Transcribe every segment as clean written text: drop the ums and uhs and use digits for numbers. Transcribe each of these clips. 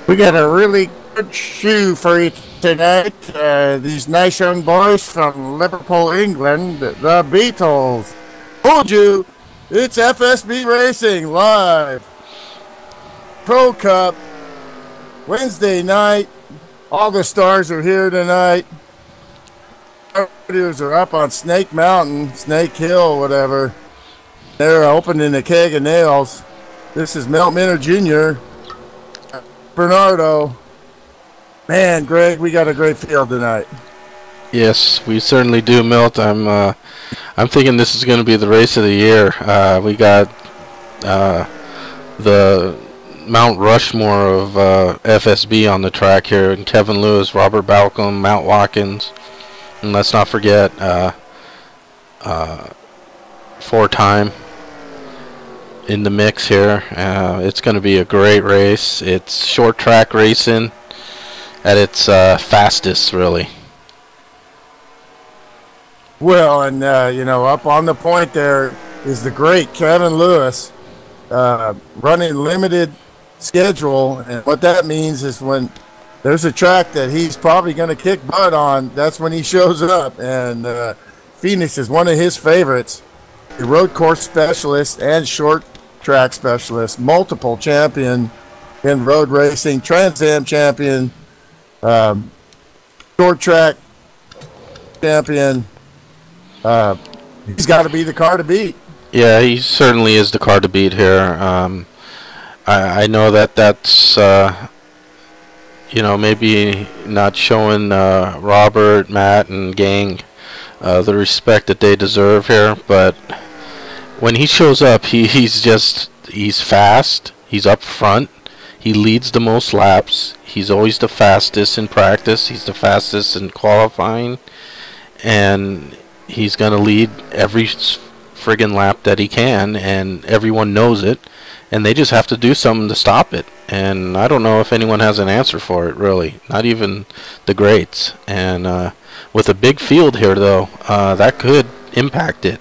We got a really good shoe for you tonight. These nice young boys from Liverpool, England, the Beatles. Told you, it's FSB Racing live. Pro Cup, Wednesday night. All the stars are here tonight. Videos are up on Snake Mountain, Snake Hill, whatever. They're opening a keg of nails. This is Melt Minter Jr., Bernardo. Man, Greg, we got a great field tonight. Yes, we certainly do, Milt. I'm thinking this is going to be the race of the year. We got the Mount Rushmore of FSB on the track here, and Kevin Lewis, Robert Balcom, Matt Watkins, and let's not forget four-time in the mix here. It's going to be a great race. It's short track racing at its fastest, really. Well, and you know, up on the point there is the great Kevin Lewis, running limited schedule, and what that means is when there's a track that he's probably going to kick butt on, that's when he shows up. And Phoenix is one of his favorites. The road course specialist and short track specialist, multiple champion in road racing, Trans Am champion, short track champion. He's got to be the car to beat. Yeah, he certainly is the car to beat here. I know that's you know, maybe not showing Robert, Matt, and gang the respect that they deserve here, but when he shows up, he's fast, he's up front, he leads the most laps, he's always the fastest in practice, he's the fastest in qualifying, and he's going to lead every friggin' lap that he can, and everyone knows it, and they just have to do something to stop it. And I don't know if anyone has an answer for it, really, not even the greats. And with a big field here, though, that could impact it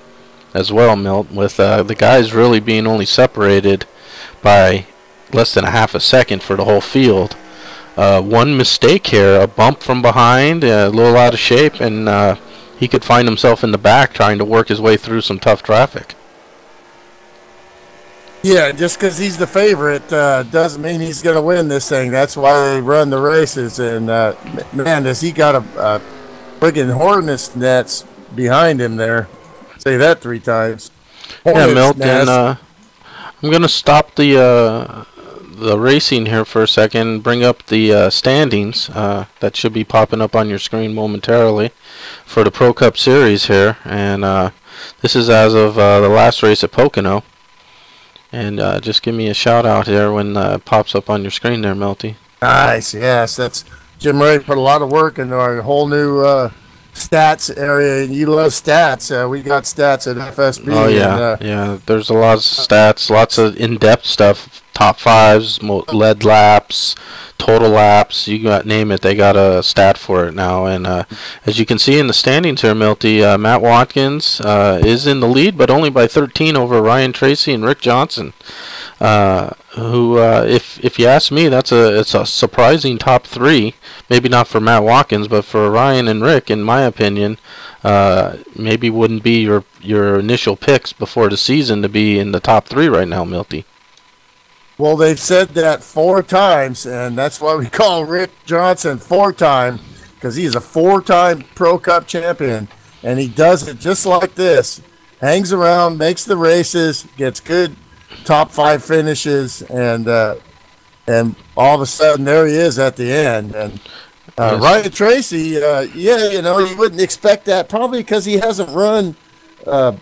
as well, Milt, with the guys really being only separated by less than a half a second for the whole field. One mistake here, a bump from behind, a little out of shape, and he could find himself in the back trying to work his way through some tough traffic. Yeah, just because he's the favorite doesn't mean he's going to win this thing. That's why they run the races. And, man, has he got a friggin' hornet's nest behind him there. Say that 3 times. Hornet's Milt, and I'm going to stop the racing here for a second, bring up the standings that should be popping up on your screen momentarily for the Pro Cup Series here. And this is as of the last race at Pocono. And just give me a shout out here when it pops up on your screen there, Melty. Nice, yes. That's Jim Ray put a lot of work into our whole new stats area. And you love stats. We got stats at FSB. Oh, yeah. And, yeah, there's a lot of stats, lots of in-depth stuff. Top fives, lead laps, total laps, you got name it, they got a stat for it now. And as you can see in the standings here, Milty, Matt Watkins is in the lead, but only by 13 over Ryan Tracy and Rick Johnson, who, if you ask me, it's a surprising top 3. Maybe not for Matt Watkins, but for Ryan and Rick, in my opinion, maybe wouldn't be your initial picks before the season to be in the top 3 right now, Milty. Well, they've said that 4 times, and that's why we call Rick Johnson 4-time, because he's a 4-time Pro Cup champion, and he does it just like this. Hangs around, makes the races, gets good top 5 finishes, and all of a sudden there he is at the end. And Ryan Tracy, yeah, you know, you wouldn't expect that, probably because he hasn't run a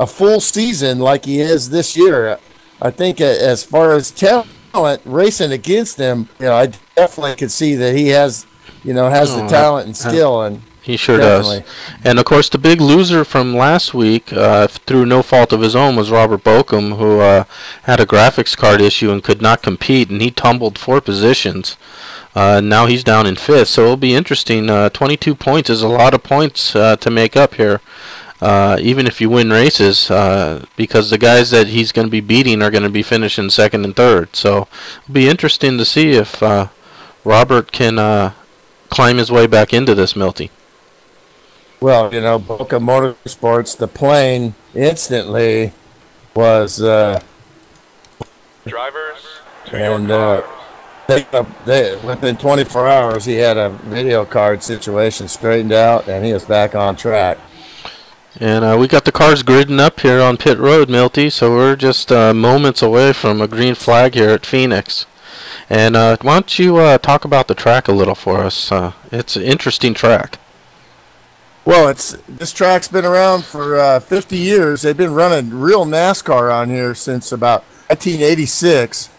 full season like he is this year. I think as far as talent racing against him, you know, I definitely could see that he has, you know, the talent and skill, and he sure does. And of course, the big loser from last week, through no fault of his own, was Robert Bokum, who had a graphics card issue and could not compete, and he tumbled 4 positions. Now he's down in 5th, so it'll be interesting. 22 points is a lot of points to make up here. Even if you win races, because the guys that he's going to be beating are going to be finishing 2nd and 3rd. So it'll be interesting to see if Robert can climb his way back into this, Milty. Well, you know, Boca Motorsports, the plane instantly was drivers and within 24 hours he had a video card situation straightened out and he was back on track. And we got the cars gridding up here on pit road, Milty, so we're just moments away from a green flag here at Phoenix. And why don't you talk about the track a little for us? It's an interesting track. Well, this track's been around for 50 years. They've been running real NASCAR on here since about 1986.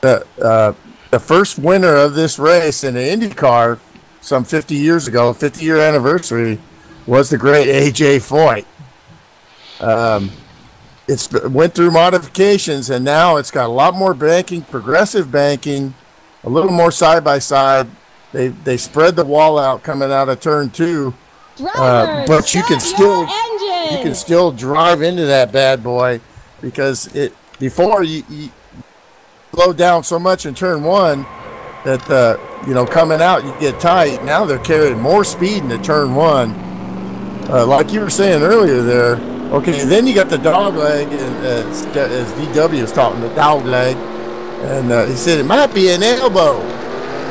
The first winner of this race in the IndyCar some 50 years ago, 50-year anniversary, was the great A.J. Foyt. It's went through modifications, and now it's got a lot more banking, progressive banking, a little more side-by-side. They spread the wall out coming out of turn 2, but you can still drive into that bad boy because before you slow down so much in turn 1 that coming out you get tight. Now they're carrying more speed into turn 1, like you were saying earlier there. Okay, then you got the dog leg, as DW was talking, the dog leg, and he said it might be an elbow.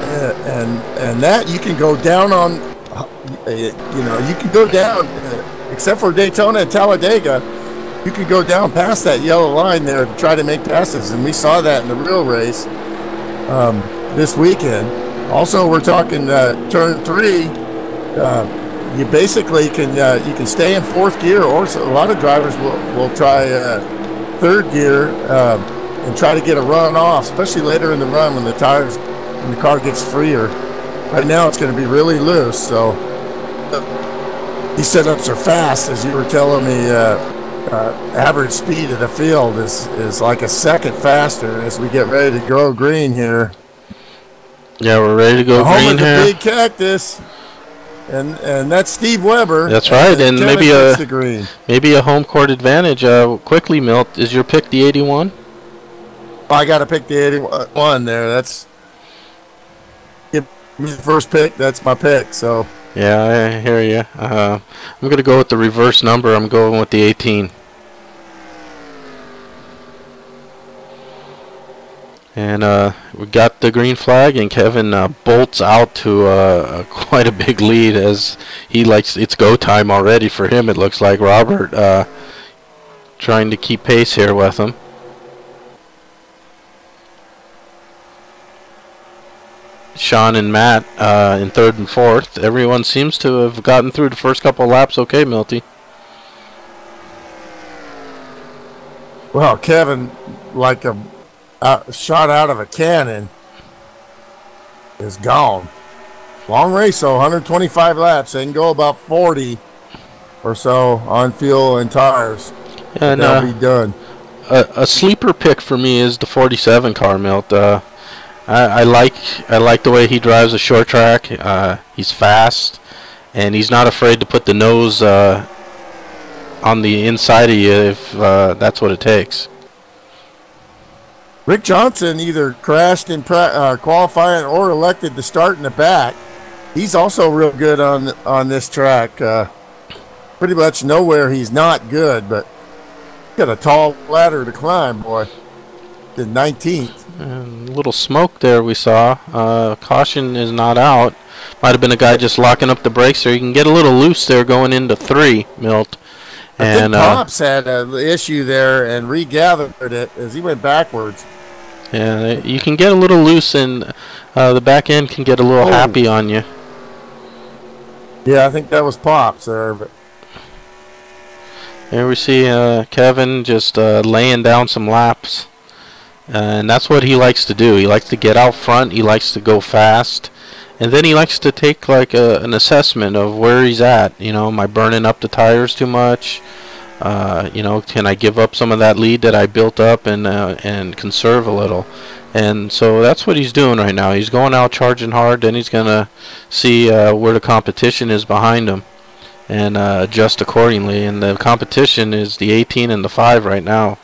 And that you can go down on, you can go down, except for Daytona and Talladega, you can go down past that yellow line there to try to make passes, and we saw that in the real race this weekend. Also, we're talking turn 3. You basically can you can stay in 4th gear, or a lot of drivers will try 3rd gear and try to get a run off, especially later in the run when the car gets freer. Right now it's going to be really loose, so these setups are fast. As you were telling me, average speed of the field is like a second faster as we get ready to go green here. Yeah, we're ready to go green here. Home of the big cactus, and that's Steve Weber. That's right, and maybe a home court advantage. Quickly, Milt, is your pick the 81? I got to pick the 81 there. That's give me the first pick. That's my pick. So yeah, I hear you. I'm going to go with the reverse number. I'm going with the 18. And we got the green flag, and Kevin bolts out to quite a big lead as he likes. It's go time already for him. It looks like Robert trying to keep pace here with him. Sean and Matt in 3rd and 4th. Everyone seems to have gotten through the first couple of laps okay, Milty. Well, Kevin, like a shot out of a cannon, is gone. Long race, though, 125 laps. They can go about 40 or so on fuel and tires. And they'll be done. A sleeper pick for me is the 47 car, Milt. I like the way he drives a short track. He's fast, and he's not afraid to put the nose on the inside of you if that's what it takes. Rick Johnson either crashed in qualifying or elected to start in the back. He's also real good on this track. Pretty much nowhere he's not good, but got a tall ladder to climb, boy. The 19th. A little smoke there we saw. Caution is not out. Might have been a guy just locking up the brakes there. You can get a little loose there going into 3, Milt. I think Pops had an issue there and regathered it as he went backwards. Yeah, you can get a little loose, and the back end can get a little happy on you. Yeah, I think that was Pops there. But here we see Kevin just laying down some laps. And that's what he likes to do. He likes to get out front. He likes to go fast. And then he likes to take like an assessment of where he's at. You know, am I burning up the tires too much? Can I give up some of that lead that I built up and conserve a little? And so that's what he's doing right now. He's going out charging hard. Then he's going to see where the competition is behind him and adjust accordingly. And the competition is the 18 and the 5 right now.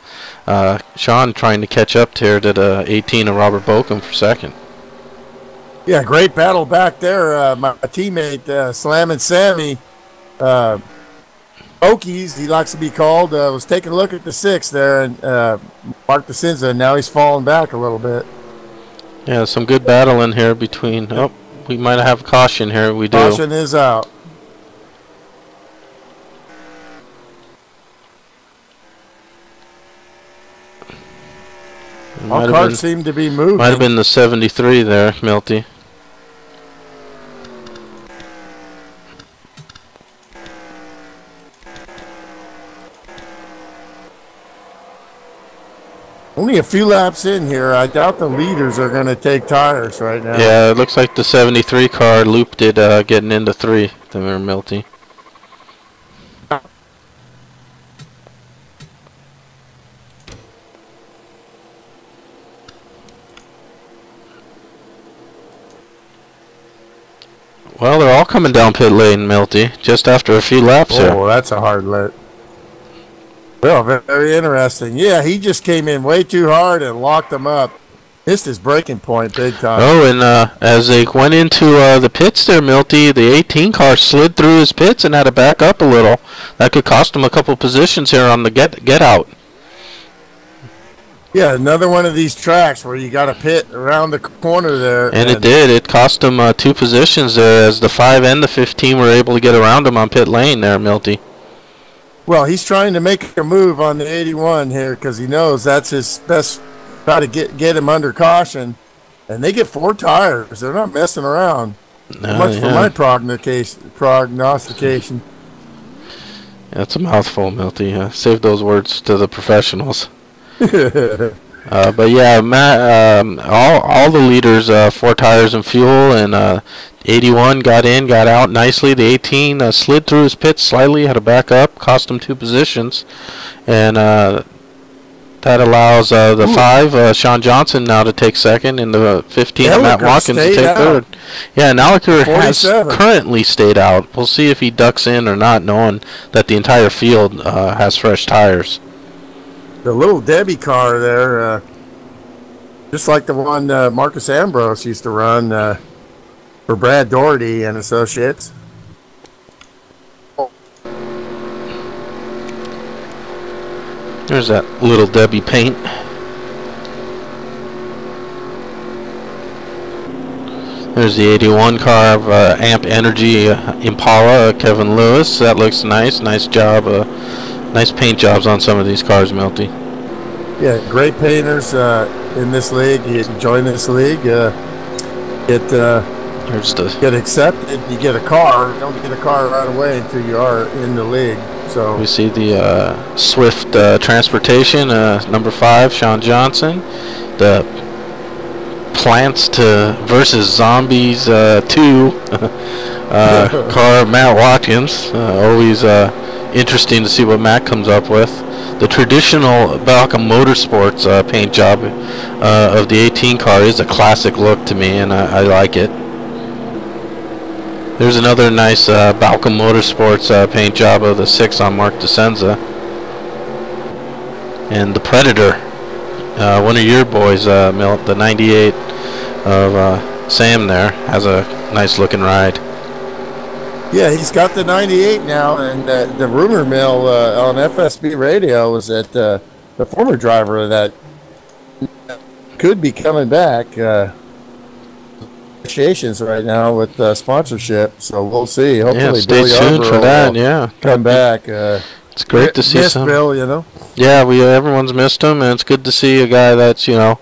Sean trying to catch up here to the 18 of Robert Bokum for second. Yeah, great battle back there. My teammate, Slamming Sammy, Okies, he likes to be called, was taking a look at the 6 there, and Mark DeCenza, and now he's falling back a little bit. Yeah, some good battle in here between. Oh, we might have caution here. We do. Caution is out. All cars seem to be moving. Might have been the 73 there, Milty. Only a few laps in here. I doubt the leaders are going to take tires right now. Yeah, it looks like the 73 car looped it getting into 3, there, Milty. Well, they're all coming down pit lane, Milty, just after a few laps here. Oh, that's a hard let. Well, very interesting. Yeah, he just came in way too hard and locked them up. Missed his breaking point big time. Oh, and as they went into the pits there, Milty, the 18 car slid through his pits and had to back up a little. That could cost him a couple positions here on the get out. Yeah, another one of these tracks where you got to pit around the corner there. And it did. It cost him 2 positions there as the 5 and the 15 were able to get around him on pit lane there, Milty. Well, he's trying to make a move on the 81 here because he knows that's his best try to get him under caution. And they get 4 tires. They're not messing around. Much for my prognostication. That's a mouthful, Milty. Save those words to the professionals. But yeah, Matt, all the leaders, 4 tires and fuel, and 81 got in, got out nicely. The 18 slid through his pits slightly, had to back up, cost him 2 positions, and that allows the 5, Sean Johnson, now to take second, and the 15, Matt Watkins, to take third. Yeah, Naliker has currently stayed out. We'll see if he ducks in or not, knowing that the entire field has fresh tires. The little Debbie car there, just like the one Marcus Ambrose used to run for Brad Doherty and Associates. There's that little Debbie paint. There's the 81 car of Amp Energy Impala, Kevin Lewis. That looks nice. Nice job. Nice paint jobs on some of these cars, Milty. Yeah, great painters in this league. You join this league, get accepted. You get a car. You don't get a car right away until you are in the league. So we see the Swift Transportation, number 5, Sean Johnson. The Plants versus Zombies 2 car, Matt Watkins. Always interesting to see what Matt comes up with. The traditional Balcom Motorsports paint job of the 18 car is a classic look to me, and I like it. There's another nice Balcom Motorsports paint job of the 6 on Mark DeCenza. And the Predator, one of your boys, Milt, the 98 of Sam there, has a nice looking ride. Yeah, he's got the 98 now, and the rumor mill on FSB Radio was that the former driver of that could be coming back. Negotiations right now with sponsorship, so we'll see. Hopefully, stay tuned for that. Yeah, come back. It's great to see some. Bill, you know. Yeah, everyone's missed him, and it's good to see a guy that's had a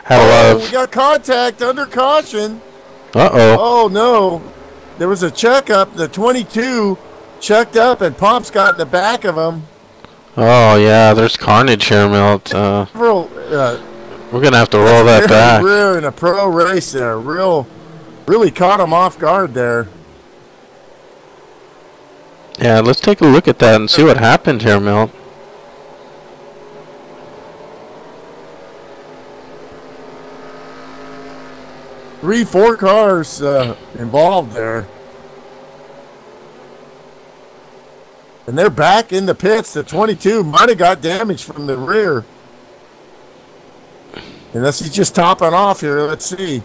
lot of. We got contact under caution. Oh no. There was a checkup. The 22 checked up, and Pomps got in the back of him. Oh, yeah, there's carnage here, Milt. We're going to have to roll that back. Rear in a pro race there. Really caught him off guard there. Yeah, let's take a look at that and see what happened here, Milt. Four cars involved there. And they're back in the pits. The 22 might have got damaged from the rear. Unless he's just topping off here. Let's see.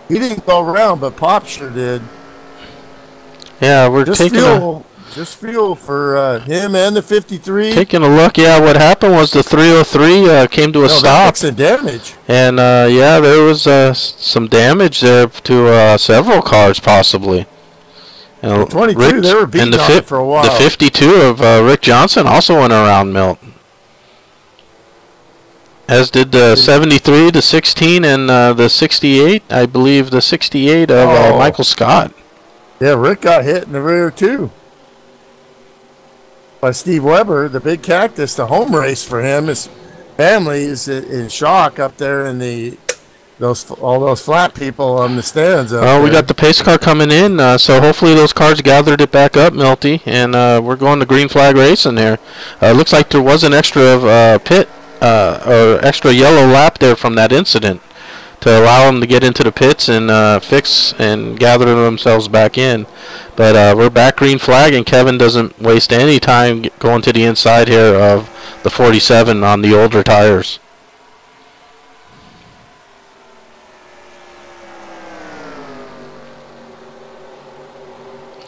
He didn't go around, but Pop sure did. Yeah, we're just fuel for him and the 53. Taking a look. Yeah, what happened was the 303 came to a stop. That's some damage. And yeah, there was some damage there to several cars possibly. The 22, they were beating on it for a while. The 52 of Rick Johnson also went around Milt. As did the 73, the 16, and the 68. I believe the 68 of Michael Scott. Yeah, Rick got hit in the rear too by Steve Weber, the big cactus. The home race for him. His family is in shock up there in all those flat people on the stands. Well, we got the pace car coming in, so hopefully those cars gathered it back up, Milty, and we're going to green flag racing there. Looks like there was an extra pit or extra yellow lap there from that incident to allow them to get into the pits and fix and gather themselves back in. But we're back green flag, and Kevin doesn't waste any time going to the inside here of the 47 on the older tires.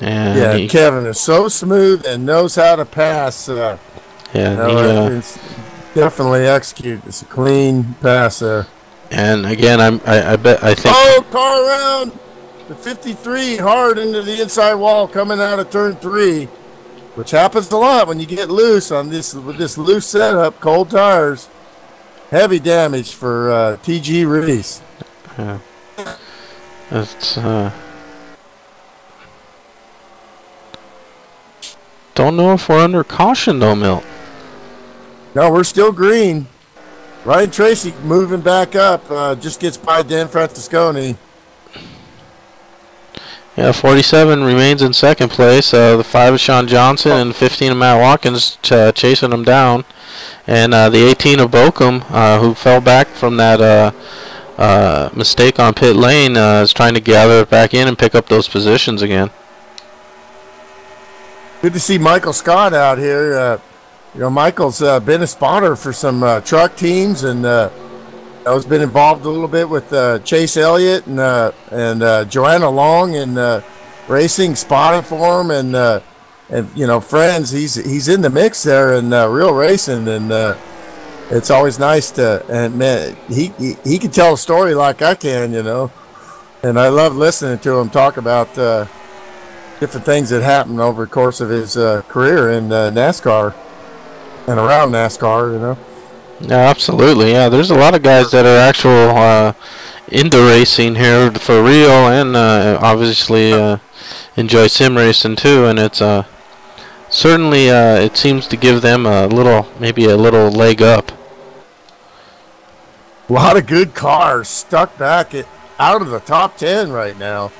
And yeah, Kevin is so smooth and knows how to pass. It's definitely execute. It's a clean pass there. And again, I think. Oh, car around the 53 hard into the inside wall coming out of turn 3, which happens a lot when you get loose on this with this loose setup. Cold tires, heavy damage for TG Reese. Yeah, that's. Don't know if we're under caution though, Milt. No, we're still green. Ryan Tracy moving back up, just gets by Dan Francisconi. Yeah, 47 remains in second place. The 5 of Sean Johnson and 15 of Matt Watkins chasing him down. And the 18 of Bochum, who fell back from that mistake on pit lane, is trying to gather it back in and pick up those positions again. Good to see Michael Scott out here. Michael's been a spotter for some truck teams, and has been involved a little bit with Chase Elliott and Joanna Long in racing, spotting for him, and friends. He's in the mix there in real racing, and it's always nice to. And man, he can tell a story like I can, and I love listening to him talk about different things that happened over the course of his career in NASCAR and around NASCAR, Yeah, absolutely. Yeah, there's a lot of guys that are actual into racing here for real, and obviously enjoy sim racing too. And it's certainly it seems to give them maybe a little leg up. A lot of good cars stuck back out of the top 10 right now.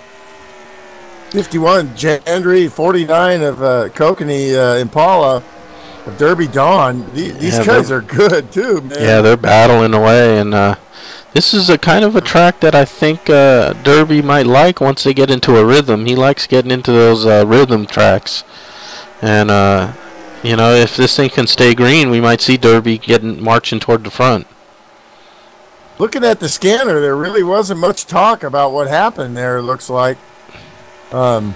51 Jandry, 49 of Kokanee Impala, of Derby Dawn. These guys are good too, man. Yeah, they're battling away, and this is a kind of a track that I think Derby might like once they get into a rhythm. He likes getting into those rhythm tracks, and if this thing can stay green, we might see Derby marching toward the front. Looking at the scanner, there really wasn't much talk about what happened there. It looks like. And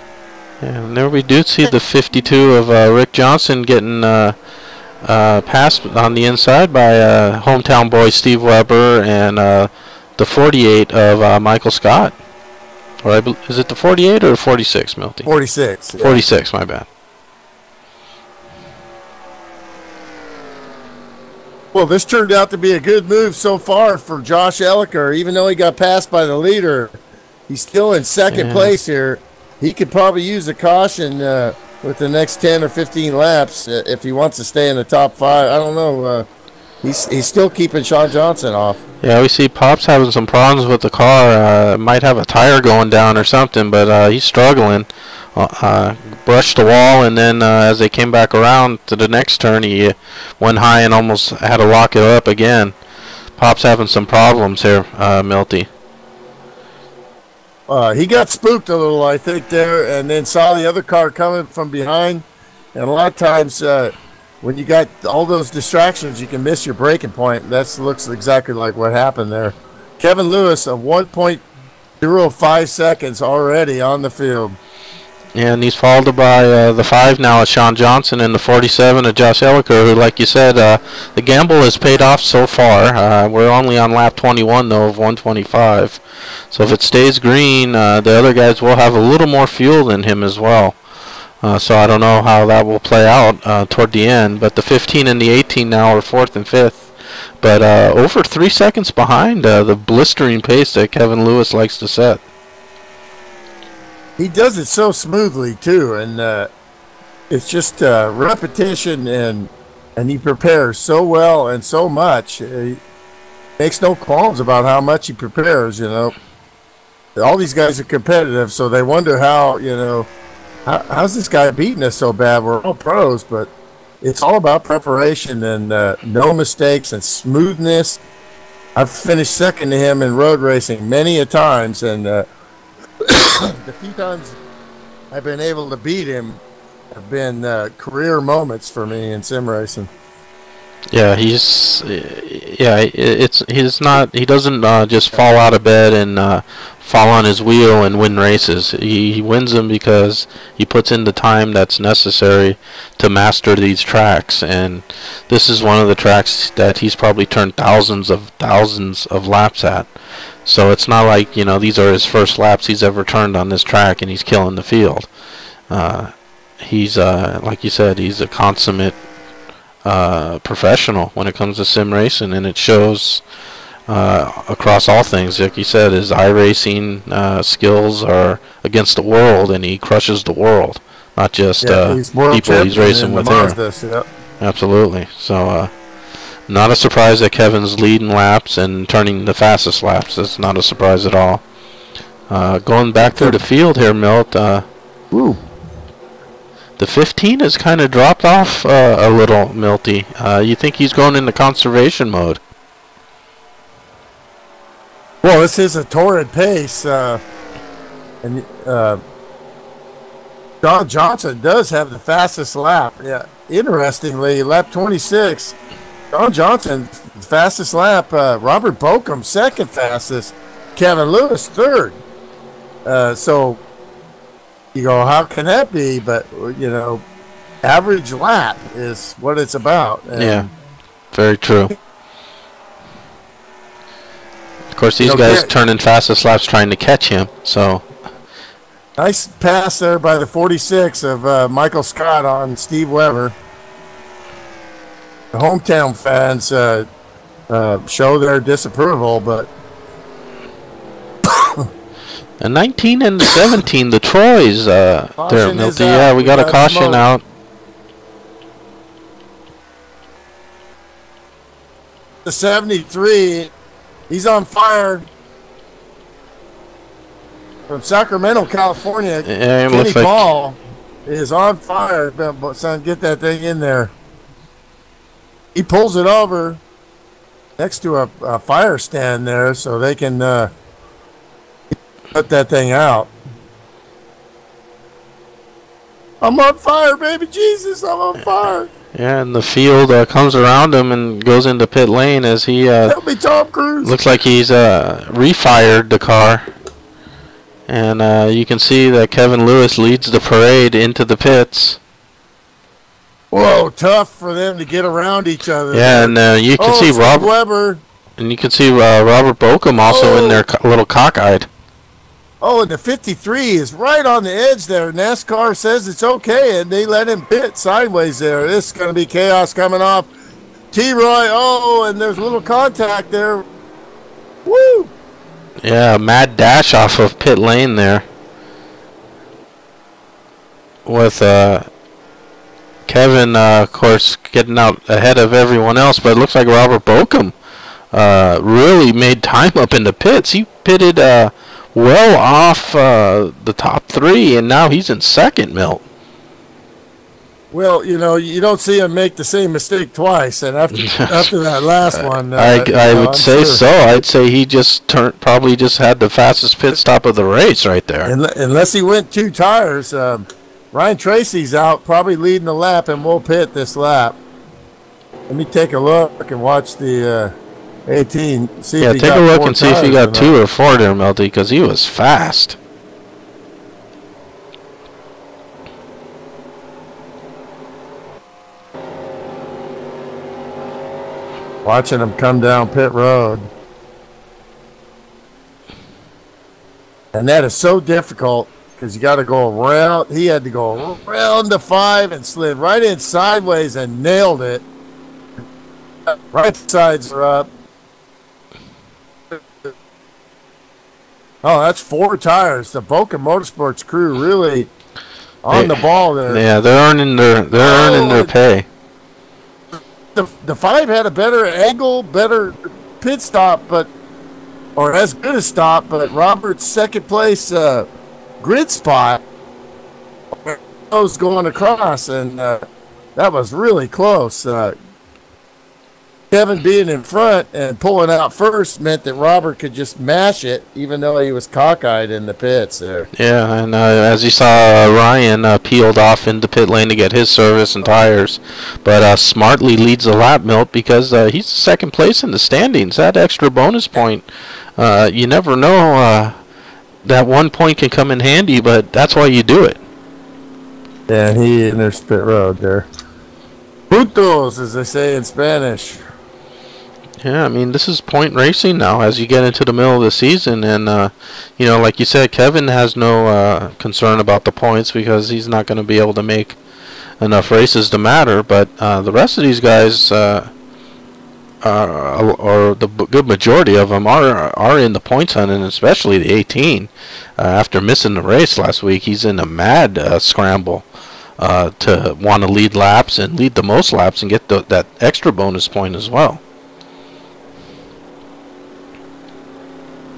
there we do see the 52 of Rick Johnson getting passed on the inside by hometown boy Steve Weber, and the 48 of Michael Scott. Or is it the 48 or the 46, Milty? 46. Yeah. 46, my bad. Well, this turned out to be a good move so far for Josh Elliker. Even though he got passed by the leader, he's still in second place here. He could probably use a caution with the next 10 or 15 laps if he wants to stay in the top 5. I don't know. He's still keeping Sean Johnson off. Yeah, we see Pop's having some problems with the car. Might have a tire going down or something, but he's struggling. Brushed the wall, and then as they came back around to the next turn, he went high and almost had to lock it up again. Pop's having some problems here, Milty. He got spooked a little, I think, there, and then saw the other car coming from behind. And a lot of times when you got all those distractions, you can miss your braking point. That looks exactly like what happened there. Kevin Lewis, a 1.2 0.05 seconds already on the field. And he's followed by the 5 now of Sean Johnson and the 47 of Josh Elliker, who, like you said, the gamble has paid off so far. We're only on lap 21, though, of 125. So if it stays green, the other guys will have a little more fuel than him as well. So I don't know how that will play out toward the end. But the 15 and the 18 now are 4th and 5th. But over 3 seconds behind the blistering pace that Kevin Lewis likes to set. He does it so smoothly too, and it's just repetition, and he prepares so well and so much. He makes no qualms about how much he prepares. You know, all these guys are competitive, so they wonder how, you know, how's this guy beating us so bad? We're all pros, but it's all about preparation and no mistakes and smoothness. I've finished second to him in road racing many a times, and the few times I've been able to beat him have been career moments for me in sim racing. Yeah, he doesn't just fall out of bed and fall on his wheel and win races. He wins them because he puts in the time that's necessary to master these tracks, and this is one of the tracks that he's probably turned thousands of laps at. So it's not like, you know, these are his first laps he's ever turned on this track and he's killing the field. He's like you said, he's a consummate professional when it comes to sim racing, and it shows across all things. Like you said, his iRacing skills are against the world, and he crushes the world, not just people he's racing with here. Yep. Absolutely. So not a surprise that Kevin's leading laps and turning the fastest laps. That's not a surprise at all. Going back through the field here, Milt. Ooh. The 15 has kind of dropped off a little, Milty. You think he's going into conservation mode? Well, this is a torrid pace, and Don Johnson does have the fastest lap. Yeah, interestingly, lap 26, Don Johnson fastest lap. Robert Bokum second fastest. Kevin Lewis third. So you go, how can that be? But you know, average lap is what it's about. And yeah, very true. Of course, these guys turning fastest laps trying to catch him. So nice pass there by the 46 of Michael Scott on Steve Weber. The hometown fans show their disapproval, but the 19 and the 17, the Troys there, Milty. Yeah, we got a caution smoke out. The 73. He's on fire from Sacramento, California. Yeah, Kenny Paul is on fire. Son, get that thing in there. He pulls it over next to a fire stand there so they can put that thing out. I'm on fire, baby Jesus. I'm on fire. Yeah, and the field comes around him and goes into pit lane as he help me, Tom Cruise. Looks like he's refired the car. And you can see that Kevin Lewis leads the parade into the pits. Whoa, tough for them to get around each other. Yeah, and you can see Robert Weber. And you can see Robert Bokum also in there, a little cockeyed. Oh, and the 53 is right on the edge there. NASCAR says it's okay, and they let him pit sideways there. This is going to be chaos coming off. T-Roy, oh, and there's a little contact there. Woo! Yeah, mad dash off of pit lane there. With Kevin, of course, getting out ahead of everyone else, but it looks like Robert Bokum really made time up in the pits. He pitted well off the top three, and now he's in second, Milt. Well, you know, you don't see him make the same mistake twice, and after that last one, I would say so. I'd say he just probably just had the fastest pit stop of the race right there. Unless he went 2 tires, Ryan Tracy's out, probably leading the lap, and we'll pit this lap. Let me take a look and watch the 18. See Yeah, if he take a got look 4 and see if he tires got or 2 not. or 4 there, Melty, because he was fast. Watching him come down pit road. And that is so difficult because you got to go around. He had to go around the 5 and slid right in sideways and nailed it. Right sides are up. Oh, that's 4 tires. The Boca Motorsports crew really on the ball there. Yeah, they're earning their pay. The 5 had a better angle, better pit stop, or as good a stop, but Robert's second place grid spot was going across, and that was really close. Kevin being in front and pulling out first meant that Robert could just mash it, even though he was cockeyed in the pits there. Yeah, and as you saw, Ryan peeled off into pit lane to get his service and tires, but smartly leads the lap, Milt, because he's second place in the standings. That extra bonus point, you never know. That 1 point can come in handy, but that's why you do it. Yeah, and he enters pit road there. Puntos, as they say in Spanish. Yeah, I mean, this is point racing now as you get into the middle of the season. And, you know, like you said, Kevin has no concern about the points because he's not going to be able to make enough races to matter. But the rest of these guys, or the good majority of them, are in the points hunt, and especially the 18. After missing the race last week, he's in a mad scramble to want to lead laps and lead the most laps and get that extra bonus point as well.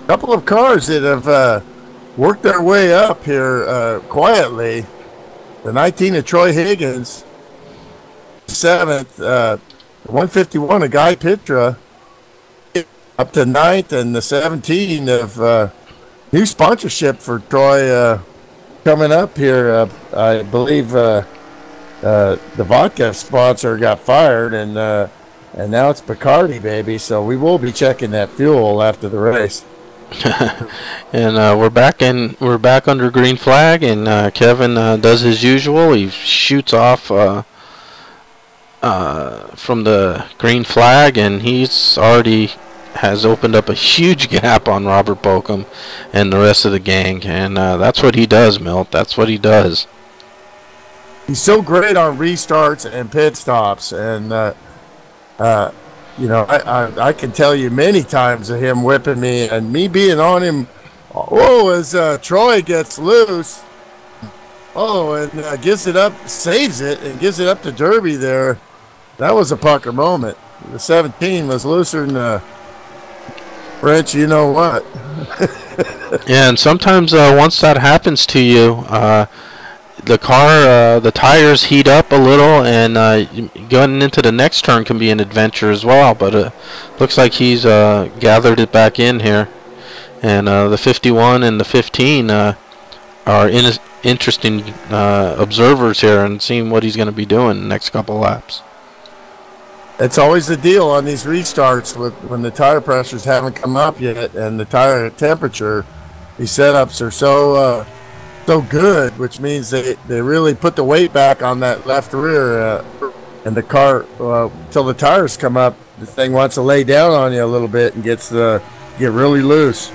Couple of cars that have worked their way up here quietly. The 19 of Troy Higgins, 7th, 151 of Guy Pitra, up to 9th, and the 17 of new sponsorship for Troy coming up here. I believe the vodka sponsor got fired, and now it's Bacardi, baby. So we will be checking that fuel after the race. And we're back under green flag, and Kevin does his usual. He shoots off from the green flag, and he's already has opened up a huge gap on Robert Bokum and the rest of the gang, and that's what he does, Milt. That's what he does. He's so great on restarts and pit stops, and you know, I can tell you many times of him whipping me and me being on him. Oh, as Troy gets loose. Oh, and gives it up, saves it, and gives it up to Derby there. That was a pucker moment. The 17 was looser than French, you know what. Yeah, and sometimes once that happens to you, the car, the tires heat up a little, and going into the next turn can be an adventure as well. But looks like he's gathered it back in here, and the 51 and the 15 are interesting observers here and seeing what he's going to be doing the next couple laps. It's always the deal on these restarts when the tire pressures haven't come up yet and the tire temperature. These setups are so good, which means they really put the weight back on that left rear, and the car till the tires come up. The thing wants to lay down on you a little bit and get really loose.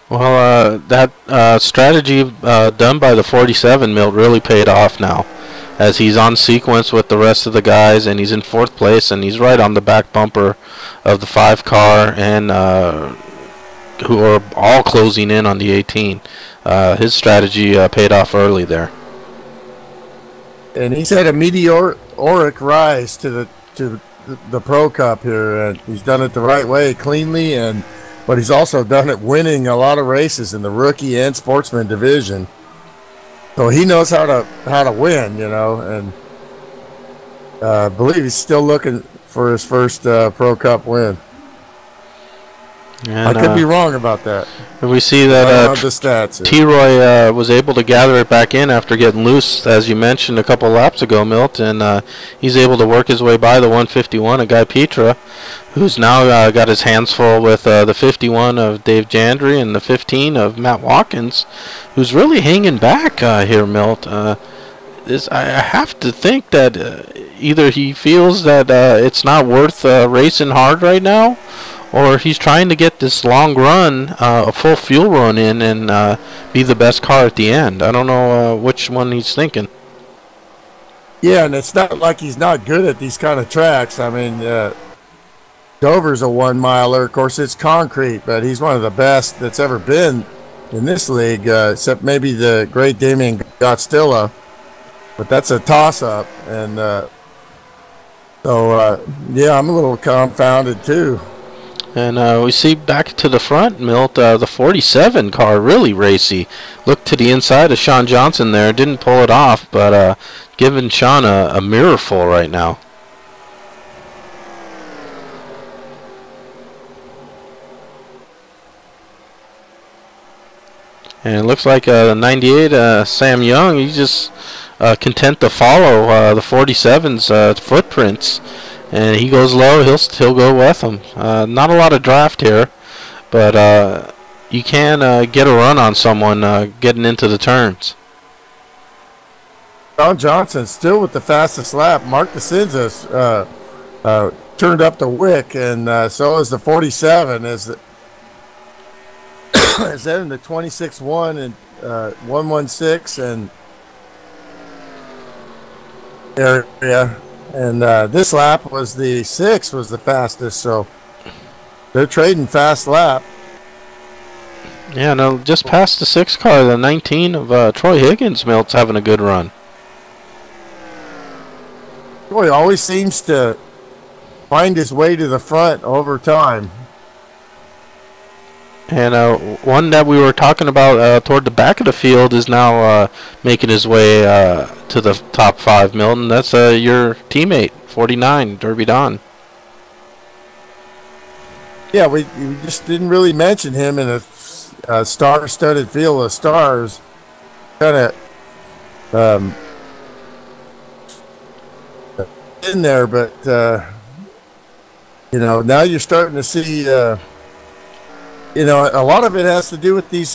Well, that strategy done by the 47 Milt really paid off now, as he's on sequence with the rest of the guys, and he's in 4th place, and he's right on the back bumper of the 5 car, and who are all closing in on the 18. His strategy paid off early there. And he's had a meteoric rise to the Pro Cup here, and he's done it the right way, cleanly, but he's also done it winning a lot of races in the rookie and sportsman division. So he knows how to win, you know, and I believe he's still looking for his first Pro Cup win. And, I could be wrong about that. And we see that the stats T-Roy was able to gather it back in after getting loose, as you mentioned a couple laps ago, Milt, and he's able to work his way by the 151 of Guy Pitra. who's now got his hands full with the 51 of Dave Jandry and the 15 of Matt Watkins, who's really hanging back here, Milt. I have to think that either he feels that it's not worth racing hard right now, or he's trying to get this long run, a full fuel run in, and be the best car at the end. I don't know which one he's thinking. Yeah, and it's not like he's not good at these kind of tracks. I mean, Dover's a 1 miler. Of course, it's concrete, but he's one of the best that's ever been in this league, except maybe the great Damien Gottstilla. But that's a toss-up, and yeah, I'm a little confounded too. And we see back to the front, Milt, the 47 car, really racy. Looked to the inside of Sean Johnson there, didn't pull it off, but giving Sean a mirrorful right now. And it looks like 98 Sam Young, he's just content to follow the 47's footprints. And he goes low, he'll go with him. Not a lot of draft here, but you can get a run on someone getting into the turns. Sean Johnson still with the fastest lap. Mark DeCinza turned up the wick, and so is the 47. Is that in the 26-1 and 116 and area? And this lap was the 6 was the fastest, so they're trading fast lap. Yeah, no, just past the 6 car, the 19 of Troy Higgins, Milt's having a good run. Troy always seems to find his way to the front over time. And one that we were talking about toward the back of the field is now making his way to the top 5, Milton. That's your teammate, 49, Derby Don. Yeah, we just didn't really mention him in a star-studded field of stars. Kind of in there, but now you're starting to see. A lot of it has to do with these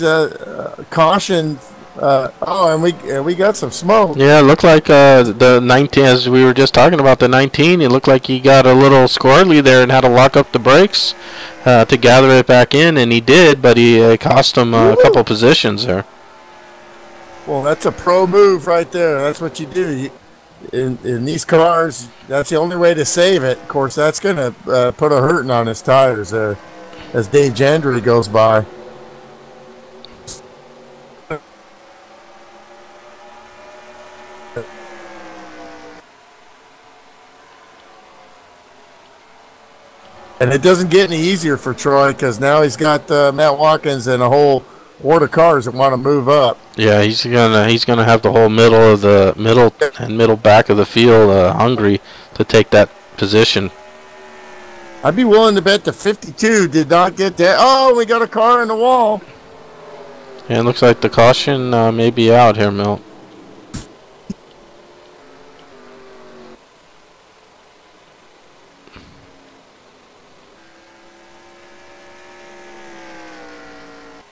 caution. And we got some smoke. Yeah, it looked like the 19, as we were just talking about the 19, it looked like he got a little squirrely there and had to lock up the brakes to gather it back in, and he did, but he cost him a couple positions there. Well, that's a pro move right there. That's what you do. In these cars, that's the only way to save it. Of course, that's going to put a hurting on his tires there as Dave Jandry goes by. And it doesn't get any easier for Troy because now he's got Matt Watkins and a whole horde of cars that want to move up. Yeah, he's gonna have the whole middle back of the field hungry to take that position. I'd be willing to bet the 52 did not get that. Oh, we got a car in the wall. Yeah, it looks like the caution may be out here, Milt.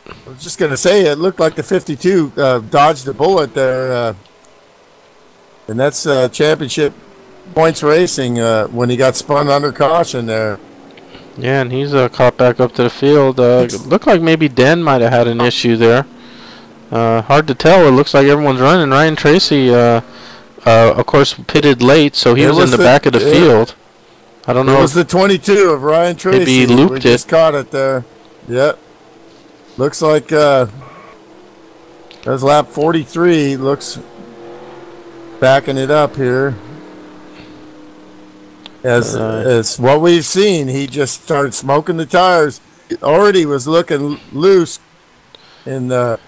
I was just going to say, it looked like the 52 dodged the bullet there. And that's championship points racing when he got spun under caution there. Yeah, and he's caught back up to the field. Looked like maybe Den might have had an issue there. Hard to tell. It looks like everyone's running. Ryan Tracy, of course, pitted late, so he was in the back of the field. I don't know. It was the 22 of Ryan Tracy. Maybe he looped we just caught it there. Yep. Looks like that's lap 43. Looks backing it up here. As what we've seen, he just started smoking the tires. It already was looking loose in the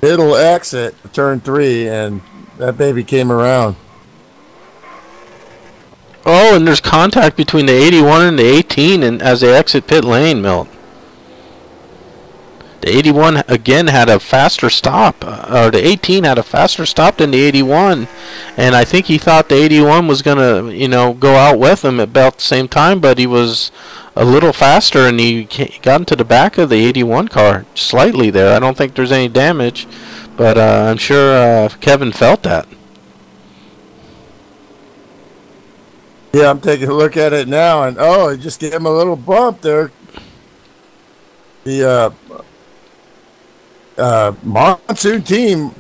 middle exit, turn 3, and that baby came around. Oh, and there's contact between the 81 and the 18 and as they exit pit lane, Milt. The 81 again had a faster stop, or the 18 had a faster stop than the 81, and I think he thought the 81 was gonna, go out with him at about the same time, but he was a little faster, and he got into the back of the 81 car slightly there. I don't think there's any damage, but I'm sure Kevin felt that. Yeah, I'm taking a look at it now, and it just gave him a little bump there. The Monsoon team,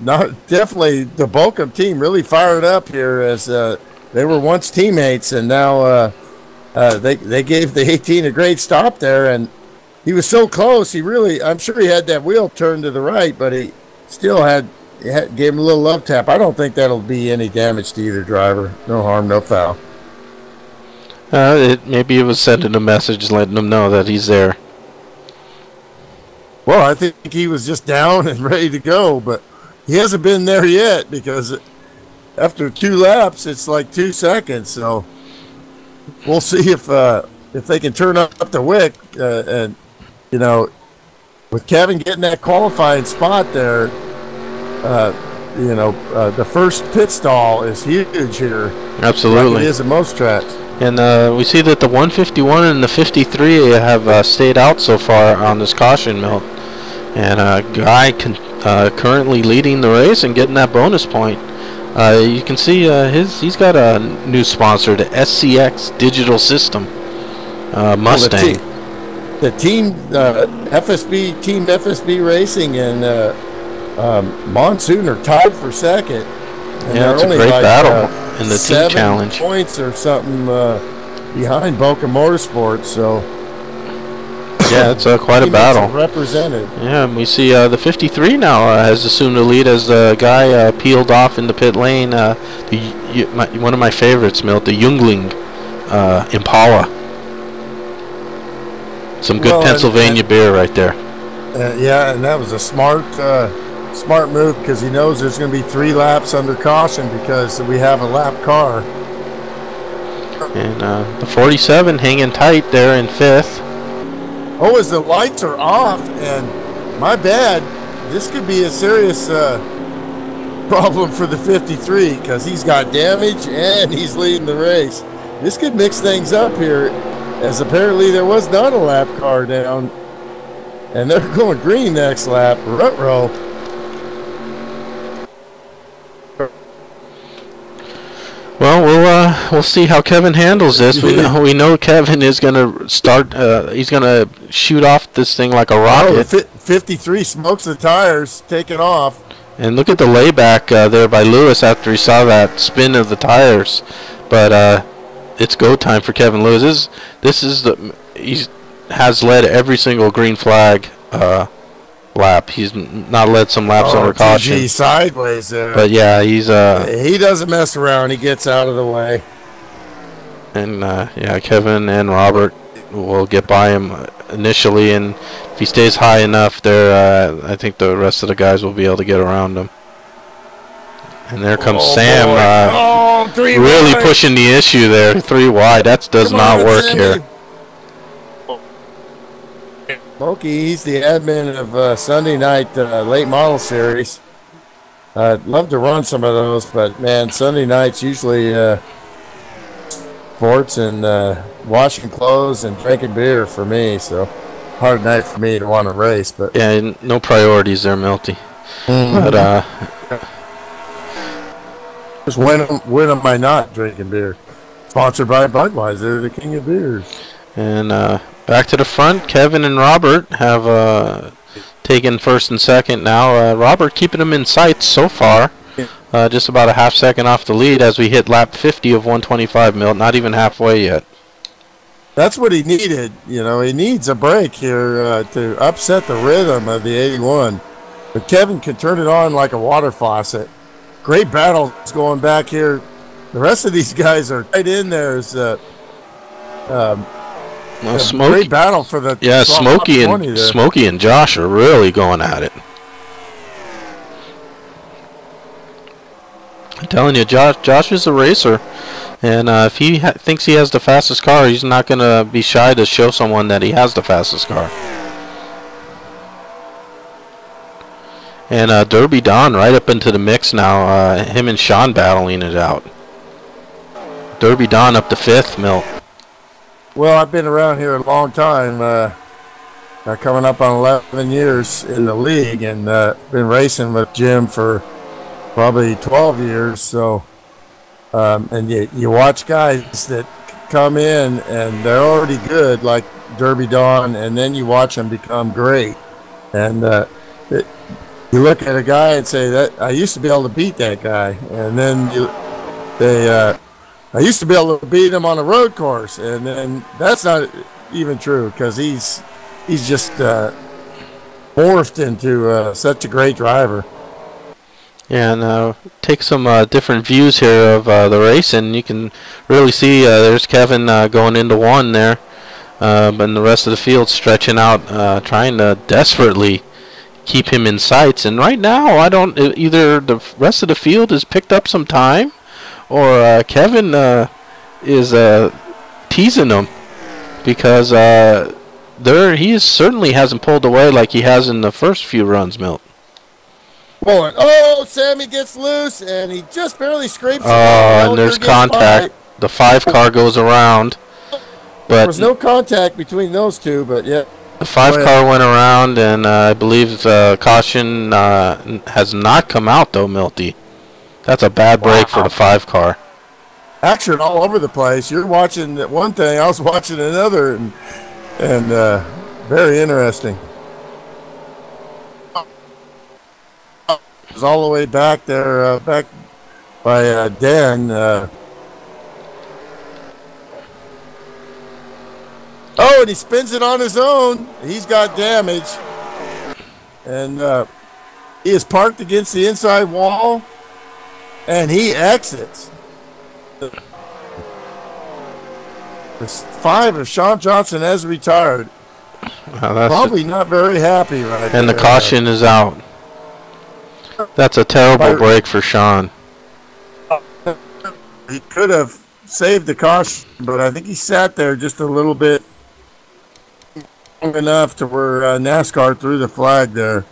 definitely the Bolcom team, really fired up here as they were once teammates, and now they gave the 18 a great stop there, and he was so close. I'm sure he had that wheel turned to the right, but he still gave him a little love tap. I don't think that'll be any damage to either driver. No harm, no foul. Maybe it was sending a message letting him know that he's there. Well, I think he was just down and ready to go, but he hasn't been there yet because after 2 laps, it's like 2 seconds. So we'll see if they can turn up the wick. And, with Kevin getting that qualifying spot there, the first pit stall is huge here. Absolutely. Like it is at most tracks. And we see that the 151 and the 53 have stayed out so far on this caution, Milt. And Guy currently leading the race and getting that bonus point. You can see he's got a new sponsor, the SCX Digital System Mustang. The team FSB Racing and Monsoon are tied for second. And yeah, it's a great battle in the team 7 challenge. Points or something behind Boca Motorsports, so yeah, it's quite a battle. Represented. Yeah, and we see the 53 now has assumed the lead as the guy peeled off in the pit lane. One of my favorites, Milt, the Jungling Impala. Some good Pennsylvania beer right there. Yeah, and that was a smart move because he knows there's going to be 3 laps under caution because we have a lap car. And the 47 hanging tight there in 5th. Oh, as the lights are off, and my bad, this could be a serious problem for the 53 because he's got damage and he's leading the race. This could mix things up here, as apparently there was not a lap car down, and they're going green next lap. Ruh-roh. Well, we'll see how Kevin handles this. We know Kevin is going to start. He's going to shoot off this thing like a rocket. 53 smokes the tires, taking off. And look at the layback there by Lewis after he saw that spin of the tires. But it's go time for Kevin Lewis. He has led every single green flag lap. He's not led some laps under caution. TG sideways there. But yeah, he doesn't mess around. He gets out of the way. And yeah, Kevin and Robert will get by him initially, and if he stays high enough there, I think the rest of the guys will be able to get around him. And there comes Sam, really wide. Pushing the issue there. 3 wide. That does not work here. Smokey, he's the admin of Sunday night late model series. I'd love to run some of those, but man, Sunday nights usually sports and washing clothes and drinking beer for me. So hard night for me to want to race. But yeah, no priorities there, Milty. But just when am I not drinking beer? Sponsored by Budweiser, the king of beers. And back to the front, Kevin and Robert have taken first and second now. Robert keeping them in sight so far. Just about a half second off the lead as we hit lap 50 of 125, Milt. Not even halfway yet. That's what he needed. He needs a break here to upset the rhythm of the 81. But Kevin can turn it on like a water faucet. Great battles going back here. The rest of these guys are right in there. Great battle for the Smokey and Josh are really going at it. I'm telling you, Josh is a racer, and if he thinks he has the fastest car, he's not going to be shy to show someone that he has the fastest car. And Derby Don right up into the mix now. Him and Sean battling it out. Derby Don up to 5th, Milt. Well, I've been around here a long time, coming up on 11 years in the league, and been racing with Jim for probably 12 years. So, and you watch guys that come in and they're already good, like Derby Don, and then you watch them become great. And you look at a guy and say, that I used to be able to beat that guy, and then I used to be able to beat him on a road course, and then that's not even true, because he's just morphed into such a great driver. Yeah, and take some different views here of the race, and you can really see there's Kevin going into 1 there, and the rest of the field stretching out, trying to desperately keep him in sights. And right now, either the rest of the field has picked up some time, or Kevin is teasing him, because he certainly hasn't pulled away like he has in the first few runs, Milt. Well, oh, Sammy gets loose, and he just barely scrapes. Oh, and there's contact. The 5 car goes around. But there was no contact between those two, but yeah. The 5 car went around, and I believe caution has not come out, though, Milty. That's a bad break for the 5 car. Action all over the place. You're watching one thing, I was watching another, and very interesting. It was all the way back there, back by Dan. Oh, and he spins it on his own. He's got damage. And he is parked against the inside wall, and he exits. The 5 of Sean Johnson has retired. Wow, probably not very happy right and there. The caution is out. That's a terrible break for Sean. He could have saved the caution, but I think he sat there just a little bit long enough to where NASCAR threw the flag there.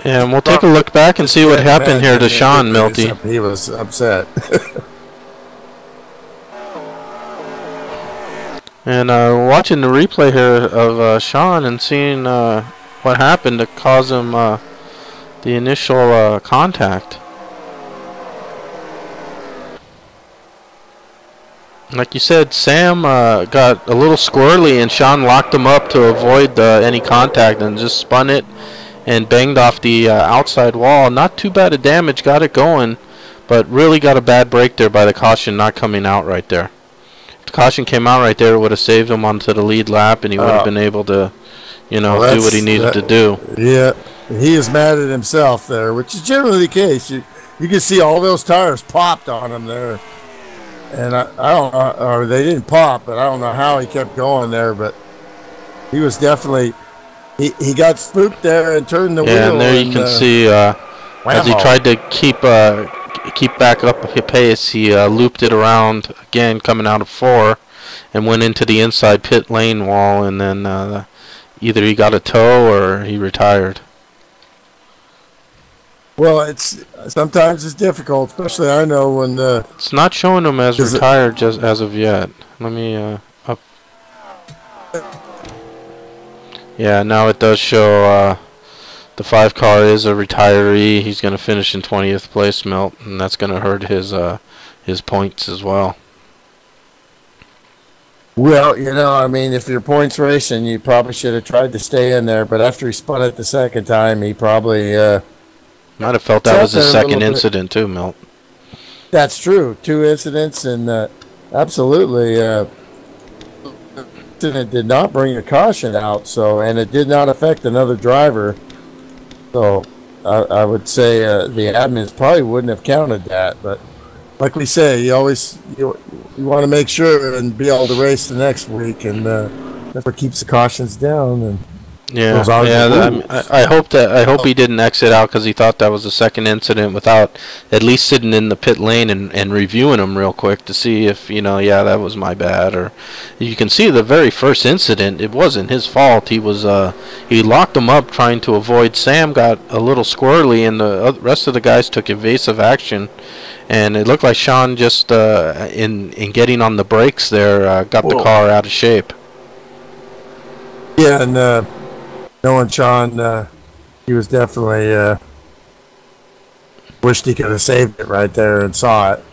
And we'll take a look back and see what happened here to Sean, Milty. He was upset. And watching the replay here of Sean and seeing what happened to cause him the initial contact. Like you said, Sam got a little squirrely, and Sean locked him up to avoid any contact and just spun it and banged off the outside wall. Not too bad of damage, got it going, but really got a bad break there by the caution not coming out right there. If the caution came out right there, it would have saved him onto the lead lap, and he would have been able to, do what he needed to do. Yeah, he is mad at himself there, which is generally the case. You can see all those tires popped on him there. And I don't know, or they didn't pop, but I don't know how he kept going there, but he was definitely, he got spooked there and turned the wheel. Yeah, and there you can see as he tried to keep back up a pace, he looped it around again, coming out of 4, and went into the inside pit lane wall, and then either he got a tow or he retired. Well, sometimes it's difficult, especially I know when it's not showing him as retired just as of yet. Let me up. Yeah, now it does show the 5 car is a retiree. He's going to finish in 20th place, Milt, and that's going to hurt his points as well. Well, I mean, if you're points racing, you probably should have tried to stay in there, but after he spun it the second time, he probably might have felt that was his second incident too, Milt. That's true. 2 incidents, and absolutely, it did not bring a caution out. And it did not affect another driver. So I would say the admins probably wouldn't have counted that. But like we say, you want to make sure and be able to race the next week, and that's what keeps the cautions down. And Yeah, those are the rules. I hope he didn't exit out because he thought that was a second incident without at least sitting in the pit lane and reviewing them real quick to see if, you know, yeah, that was my bad. Or you can see the very first incident, it wasn't his fault. He was he locked him up trying to avoid. Sam got a little squirrely, and the rest of the guys took evasive action. And it looked like Sean just in getting on the brakes there got the car out of shape. Yeah, and knowing Sean, he was definitely wished he could have saved it right there and saw it.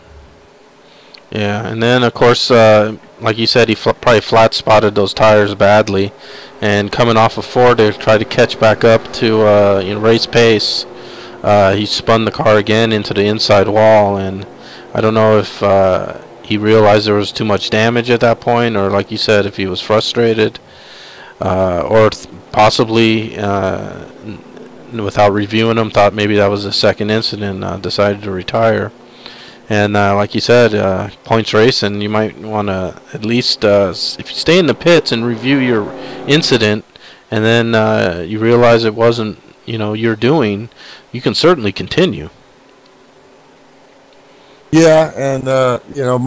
Yeah, and then of course, like you said, he probably flat spotted those tires badly, and coming off of 4 to try to catch back up to you know, race pace, he spun the car again into the inside wall, and I don't know if he realized there was too much damage at that point, or like you said, if he was frustrated, or possibly without reviewing them, thought maybe that was a second incident, decided to retire. And like you said, points racing, you might want to at least, if you stay in the pits and review your incident, and then you realize it wasn't, you know, your doing, you can certainly continue. Yeah, and you know,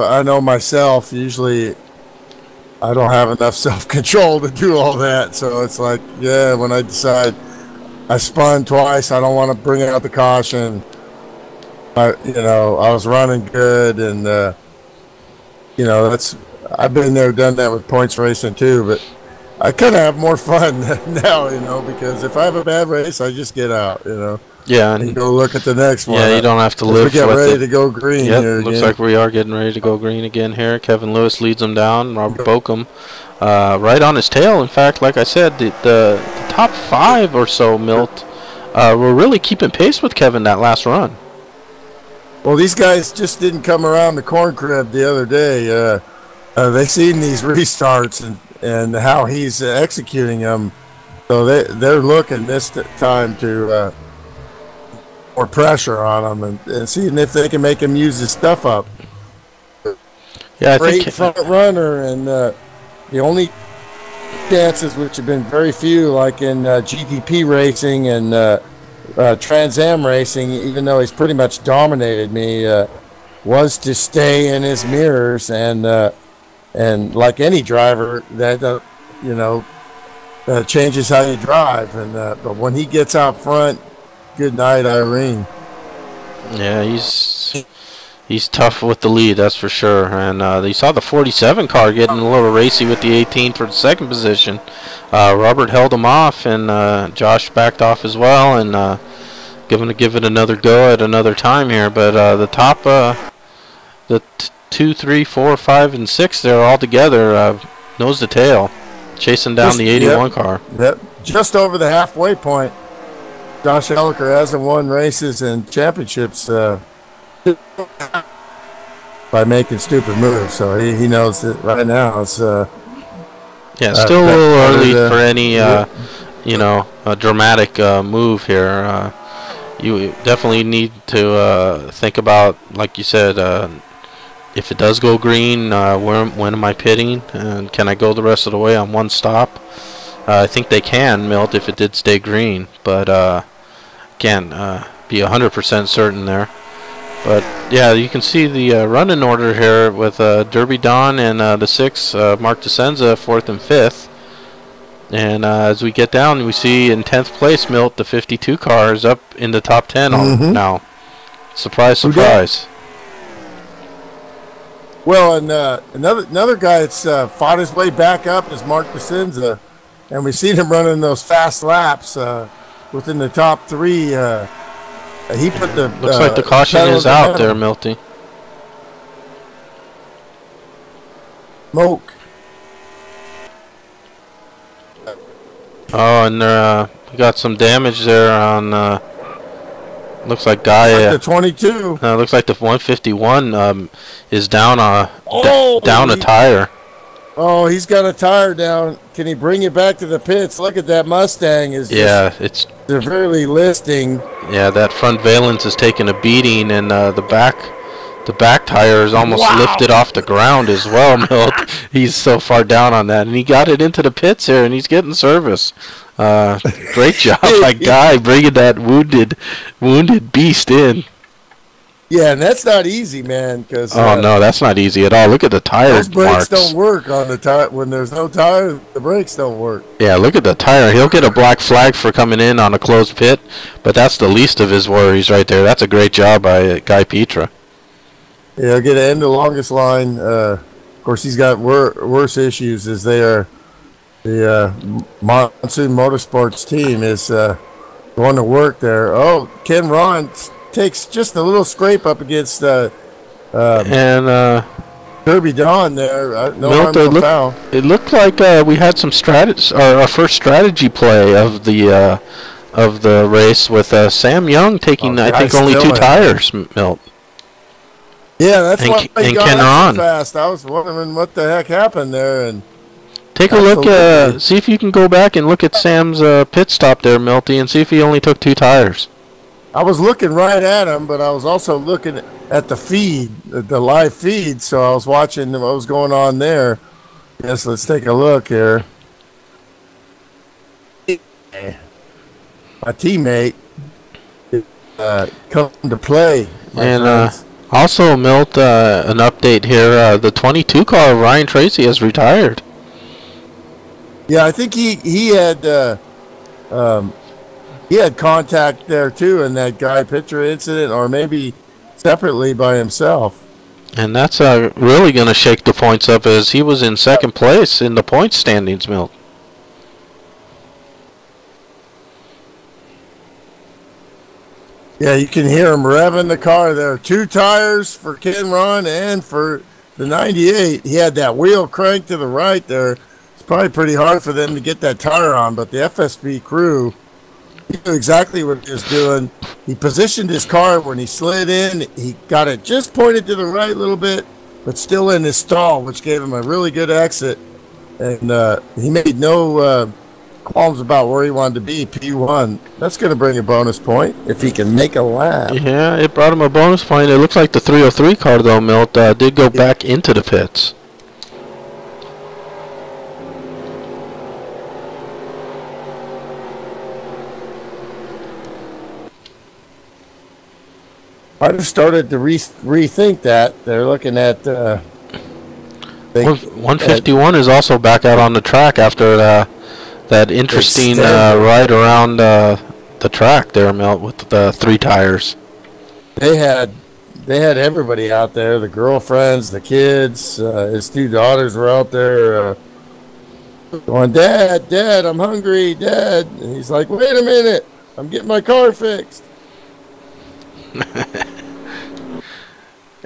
I know myself, usually I don't have enough self-control to do all that. So it's like, yeah, when I decide I spun twice, I don't want to bring out the caution. You know, I was running good, and you know, I've been there, done that with points racing too. But I kind of have more fun now, you know, because if I have a bad race, I just get out, you know. Yeah, and go look at the next one. Yeah, you don't have to live with it. We get ready to go green. Yep, here looks again. like we are getting ready to go green again here. Kevin Lewis leads them down. Robert Bokum right on his tail. In fact, like I said, the top 5 or so, Milt, were really keeping pace with Kevin that last run. Well, these guys just didn't come around the corn crib the other day. They seen these restarts and how he's executing them, so they're looking this time to more pressure on him and seeing if they can make him use his stuff up. Yeah, I Great think front runner, and the only chances, which have been very few, like in GTP racing and Trans Am racing, even though he's pretty much dominated me, was to stay in his mirrors, and like any driver, that you know, changes how you drive. And but when he gets out front, good night, Irene. Yeah, he's tough with the lead, that's for sure. And you saw the 47 car getting a little racy with the 18 for the second position. Robert held him off, and Josh backed off as well, and give it another go at another time here. But the top, the 2, 3, 4, 5, and 6 there all together, nose to tail, chasing down the 81 car. Yep, just over the halfway point. Josh Elliker hasn't won races and championships by making stupid moves, so he knows that right now it's yeah, still a little early for any you know, a dramatic move here. You definitely need to think about, like you said, if it does go green, when am I pitting, and can I go the rest of the way on one stop? I think they can, Milt, if it did stay green, but can't be 100% certain there. But yeah, you can see the running order here with Derby Don and the 6, Mark DeSenza, 4th and 5th. And as we get down, we see in 10th place, Milt, the 52 car is up in the top 10 now. Surprise, surprise. Well, and another guy that's fought his way back up is Mark DeSenza, and we've seen him running those fast laps within the top 3. He put the looks like the caution is out there, Milty. Smoke. Oh, and we got some damage there on. Looks like Guy. Like the 22. Looks like the 151 is down down a tire. Oh, he's got a tire down. Can he bring it back to the pits? Look at that Mustang. Is it's severely listing. Yeah, that front valence is taking a beating, and the The back tire is almost lifted off the ground as well, Milt. He's so far down on that. And he got it into the pits here, and he's getting service. Great job by Guy bringing that wounded beast in. Yeah, and that's not easy, man. Cause, no, that's not easy at all. Look at the tire marks. Those brakes don't work on the tire. When there's no tire, the brakes don't work. Yeah, look at the tire. He'll get a black flag for coming in on a closed pit, but that's the least of his worries right there. That's a great job by Guy Petra. Yeah, he'll get to end the longest line. Of course, he's got worse issues as they are. The Monsoon Motorsports team is going to work there. Oh, Ken Ron takes just a little scrape up against Kirby Dawn there. No harm, no foul. It looked like we had some our first strategy play of the race with Sam Young taking I think only 2 tires, Milt. Yeah, that's why he got so fast. I was wondering what the heck happened there. And take a look. See if you can go back and look at Sam's pit stop there, Milty, and see if he only took 2 tires. I was looking right at him, but I was also looking at the feed, the live feed, so I was watching what was going on there. Yes, let's take a look here. My teammate come to play. And also, Milt, an update here. The 22 car, Ryan Tracy, has retired. Yeah, I think he had contact there too in that Guy Petra incident, or maybe separately by himself. And that's really going to shake the points up, as he was in second place in the points standings, Milt. Yeah, you can hear him revving the car there. 2 tires for Ken Ron and for the 98. He had that wheel crank to the right there. It's probably pretty hard for them to get that tire on, but the FSB crew, he knew exactly what he was doing. He positioned his car when he slid in. He got it just pointed to the right a little bit, but still in his stall, which gave him a really good exit. And he made no qualms about where he wanted to be, P1. That's going to bring a bonus point if he can make a lap. Yeah, it brought him a bonus point. It looks like the 303 car, though, Milt, did go back into the pits. I just started to rethink that. They're looking at 151 is also back out on the track after that interesting ride around the track there, Milt, with the 3 tires. They had everybody out there, the girlfriends, the kids, his 2 daughters were out there going, Dad, I'm hungry, Dad. And he's like, wait a minute, I'm getting my car fixed.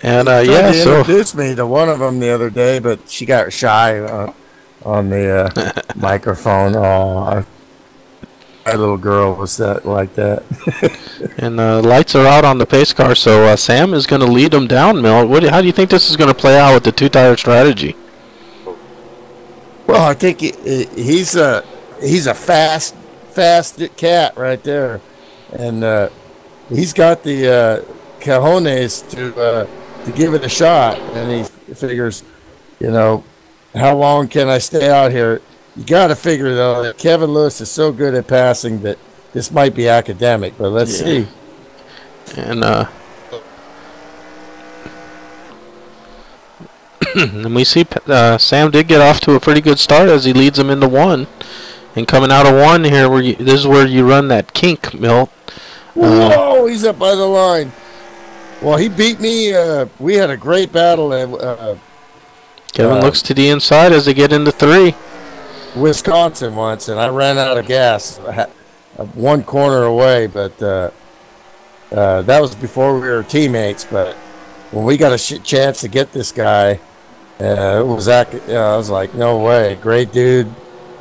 And he introduced me to one of them the other day, but she got shy on the microphone. Oh, my little girl was like that. And lights are out on the pace car, so Sam is going to lead them down, Milt. How do you think this is going to play out with the 2-tire strategy? Well, I think he's a fast cat right there, and he's got the cojones to give it a shot, and he figures, how long can I stay out here? You got to figure, though, that Kevin Lewis is so good at passing that this might be academic, but let's see. And and we see Sam did get off to a pretty good start as he leads him into 1. And coming out of 1 here, this is where you run that kink, Milt. Whoa, he's up by the line. Well, he beat me. We had a great battle. Kevin looks to the inside as they get into 3. Wisconsin once, and I ran out of gas 1 corner away, but that was before we were teammates. But when we got a chance to get this guy, I was like, no way. Great dude,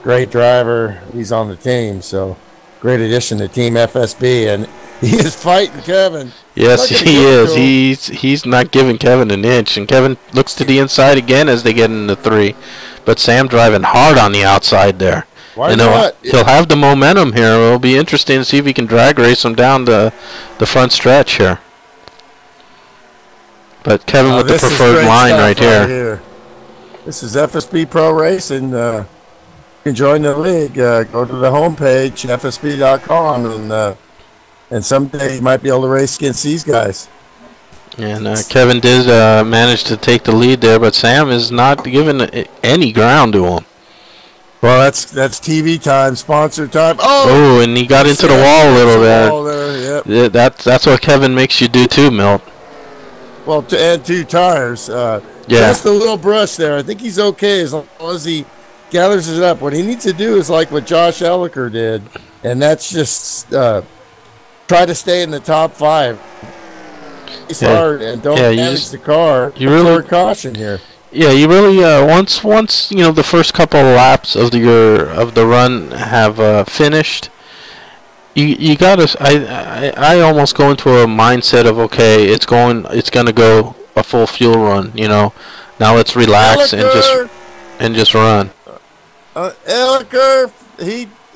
great driver. He's on the team, so great addition to Team FSB, and he is fighting Kevin. Yes, he is. He's not giving Kevin an inch, and Kevin looks to the inside again as they get into 3. But Sam driving hard on the outside there. Why not? He'll have the momentum here. It'll be interesting to see if he can drag race him down the front stretch here. But Kevin with the preferred line right here. This is FSB Pro Racing. You can join the league. Go to the homepage, fsb.com, and someday you might be able to race against these guys. And Kevin did manage to take the lead there, but Sam is not giving any ground to him. Well, that's TV time, sponsor time. Oh, and he got into the wall a little bit. Yep. That's what Kevin makes you do too, Milt. Well, to add 2 tires. Just a little brush there. I think he's okay as long as he gathers it up. What he needs to do is like what Josh Elliker did, and that's just try to stay in the top 5. It's hard, and don't damage the car. You really caution here. Yeah, you really once the first couple of laps of the run have finished, you gotta. I almost go into a mindset of okay, it's gonna go a full fuel run. Now let's relax and just run. Elliker,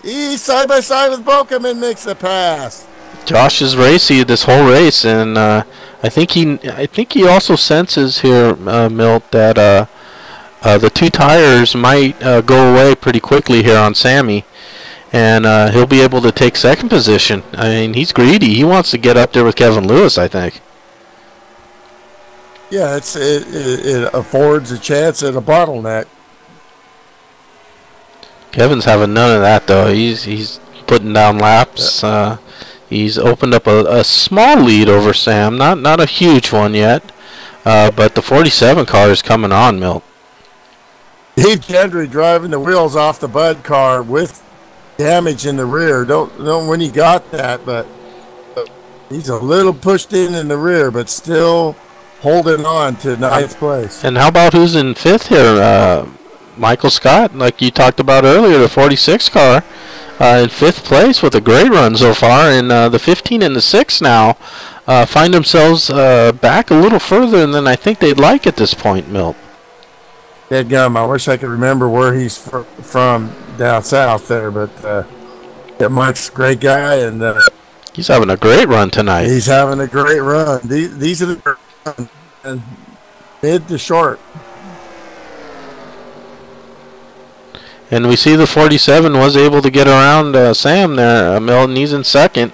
he's side by side with Bokeman, makes the pass. Josh is racy this whole race, and I think he also senses here, Milt, that the 2 tires might go away pretty quickly here on Sammy, and he'll be able to take second position. I mean, he's greedy. He wants to get up there with Kevin Lewis, I think. Yeah, it affords a chance at a bottleneck. Kevin's having none of that though. He's putting down laps. He's opened up a small lead over Sam, not a huge one yet, but the 47 car is coming on, Milt. Dave Gendry driving the wheels off the Bud car with damage in the rear. Don't know when he got that, but he's a little pushed in the rear, but still holding on to 9th place. And how about who's in 5th here? Michael Scott, like you talked about earlier, the 46 car. In 5th place with a great run so far, and the 15 and the 6 now find themselves back a little further than I think they'd like at this point, Milt. Dadgum, I wish I could remember where he's from down south there, but Mike's a great guy, and he's having a great run tonight. He's having a great run. These are the mid to short. And we see the 47 was able to get around Sam there, Milton. He's in 2nd,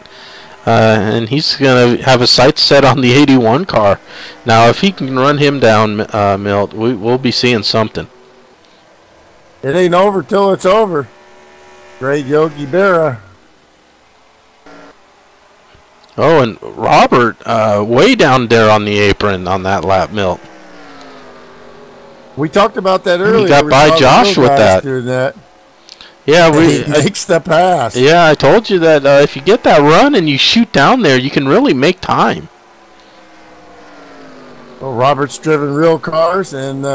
and he's going to have his sights set on the 81 car. Now, if he can run him down, Milt, we'll be seeing something. It ain't over till it's over. Great Yogi Berra. Oh, and Robert way down there on the apron on that lap, Milt. We talked about that earlier. He got by Josh with that. Yeah, he makes the pass. Yeah, I told you that if you get that run and you shoot down there, you can really make time. Well, Robert's driven real cars, and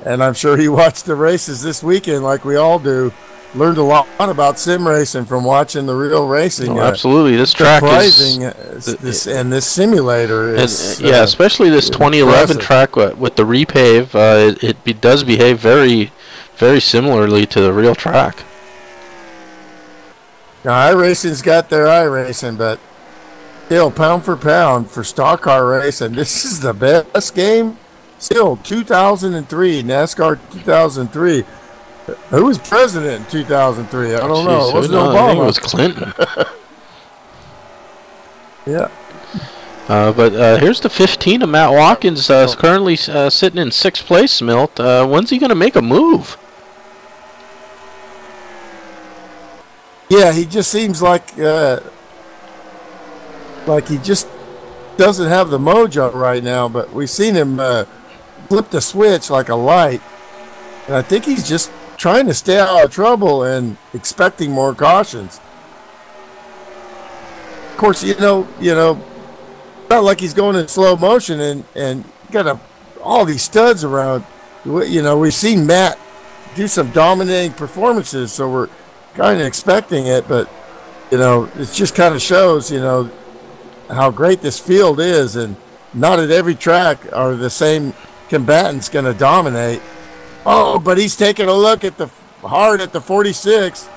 I'm sure he watched the races this weekend like we all do. Learned a lot about sim racing from watching the real racing. Oh, absolutely, this track is this simulator is especially this 2011 track with the repave. It does behave very, very similarly to the real track. Now, iRacing's got their iRacing, but still, pound for pound for stock car racing, this is the best game. Still, 2003 NASCAR 2003. Who was president in 2003? I don't know. It wasn't Obama. I think it was Clinton. Yeah. But here's the 15 of Matt Watkins, currently sitting in 6th place, Milt. When's he going to make a move? Yeah, he just seems like he just doesn't have the mojo right now, but we've seen him flip the switch like a light. And I think he's just trying to stay out of trouble and expecting more cautions. Of course, you know, not like he's going in slow motion and got all these studs around. We've seen Matt do some dominating performances, so we're kind of expecting it, but it just kind of shows, how great this field is, and not at every track are the same combatants going to dominate. Oh, but he's taking a look at the 46.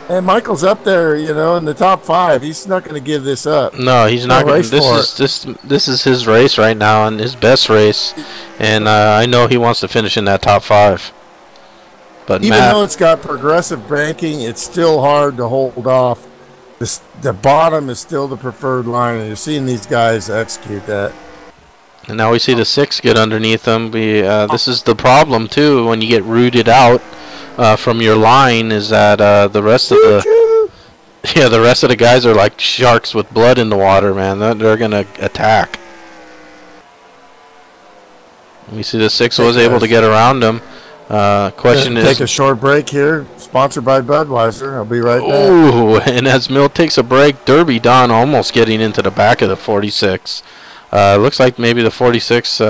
And Michael's up there, you know, in the top 5. He's not going to give this up. No, he's not going. This is his race right now, and his best race. And I know he wants to finish in that top 5. But even though it's got progressive banking, it's still hard to hold off. The bottom is still the preferred line, and you're seeing these guys execute that. And now we see the 6 get underneath them. This is the problem too when you get rooted out from your line. Is that the rest of the guys are like sharks with blood in the water, man. They're gonna attack. We see the 6 was able to get around them. Question is, take a short break here. Sponsored by Budweiser. I'll be right back. Ooh, and as Milt takes a break, Derby Don almost getting into the back of the 46. Looks like maybe the 46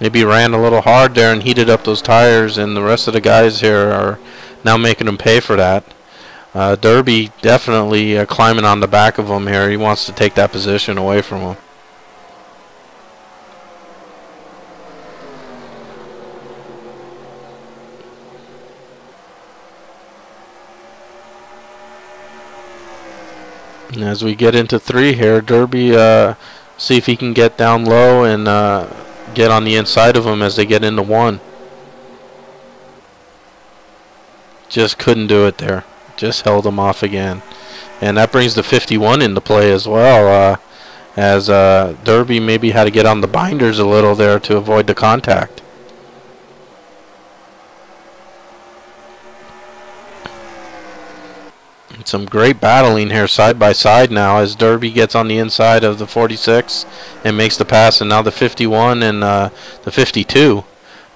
maybe ran a little hard there and heated up those tires, and the rest of the guys here are now making them pay for that. Derby definitely climbing on the back of him here. He wants to take that position away from him. And as we get into 3 here, Derby see if he can get down low and get on the inside of him as they get into 1. Just couldn't do it there. Just held him off again. And that brings the 51 into play as well, as Derby maybe had to get on the binders a little there to avoid the contact. Some great battling here side by side now as Derby gets on the inside of the 46 and makes the pass, and now the 51 and the 52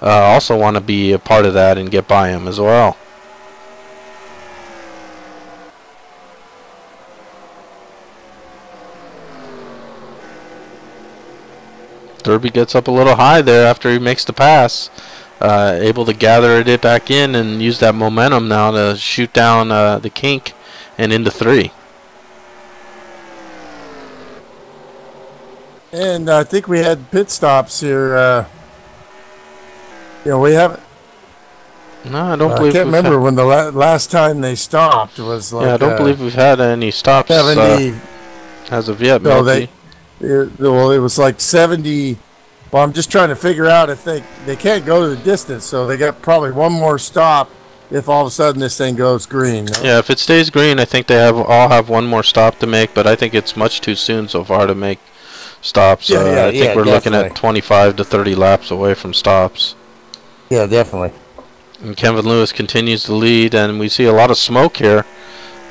also want to be a part of that and get by him as well. Derby gets up a little high there after he makes the pass. Able to gather it back in and use that momentum now to shoot down the kink and into 3. And I think we had pit stops here. You know, we haven't. No, I don't believe. I can't remember when the last time they stopped was. Like, yeah, I don't believe we've had any stops 70 as of yet. No, well, it was like 70. Well, I'm just trying to figure out if they can't go to the distance, so they got probably one more stop. If all of a sudden this thing goes green. Yeah, if it stays green, I think they all have one more stop to make, but I think it's much too soon so far to make stops. I think we're looking at 25 to 30 laps away from stops. Yeah, definitely. And Kevin Lewis continues to lead, and we see a lot of smoke here.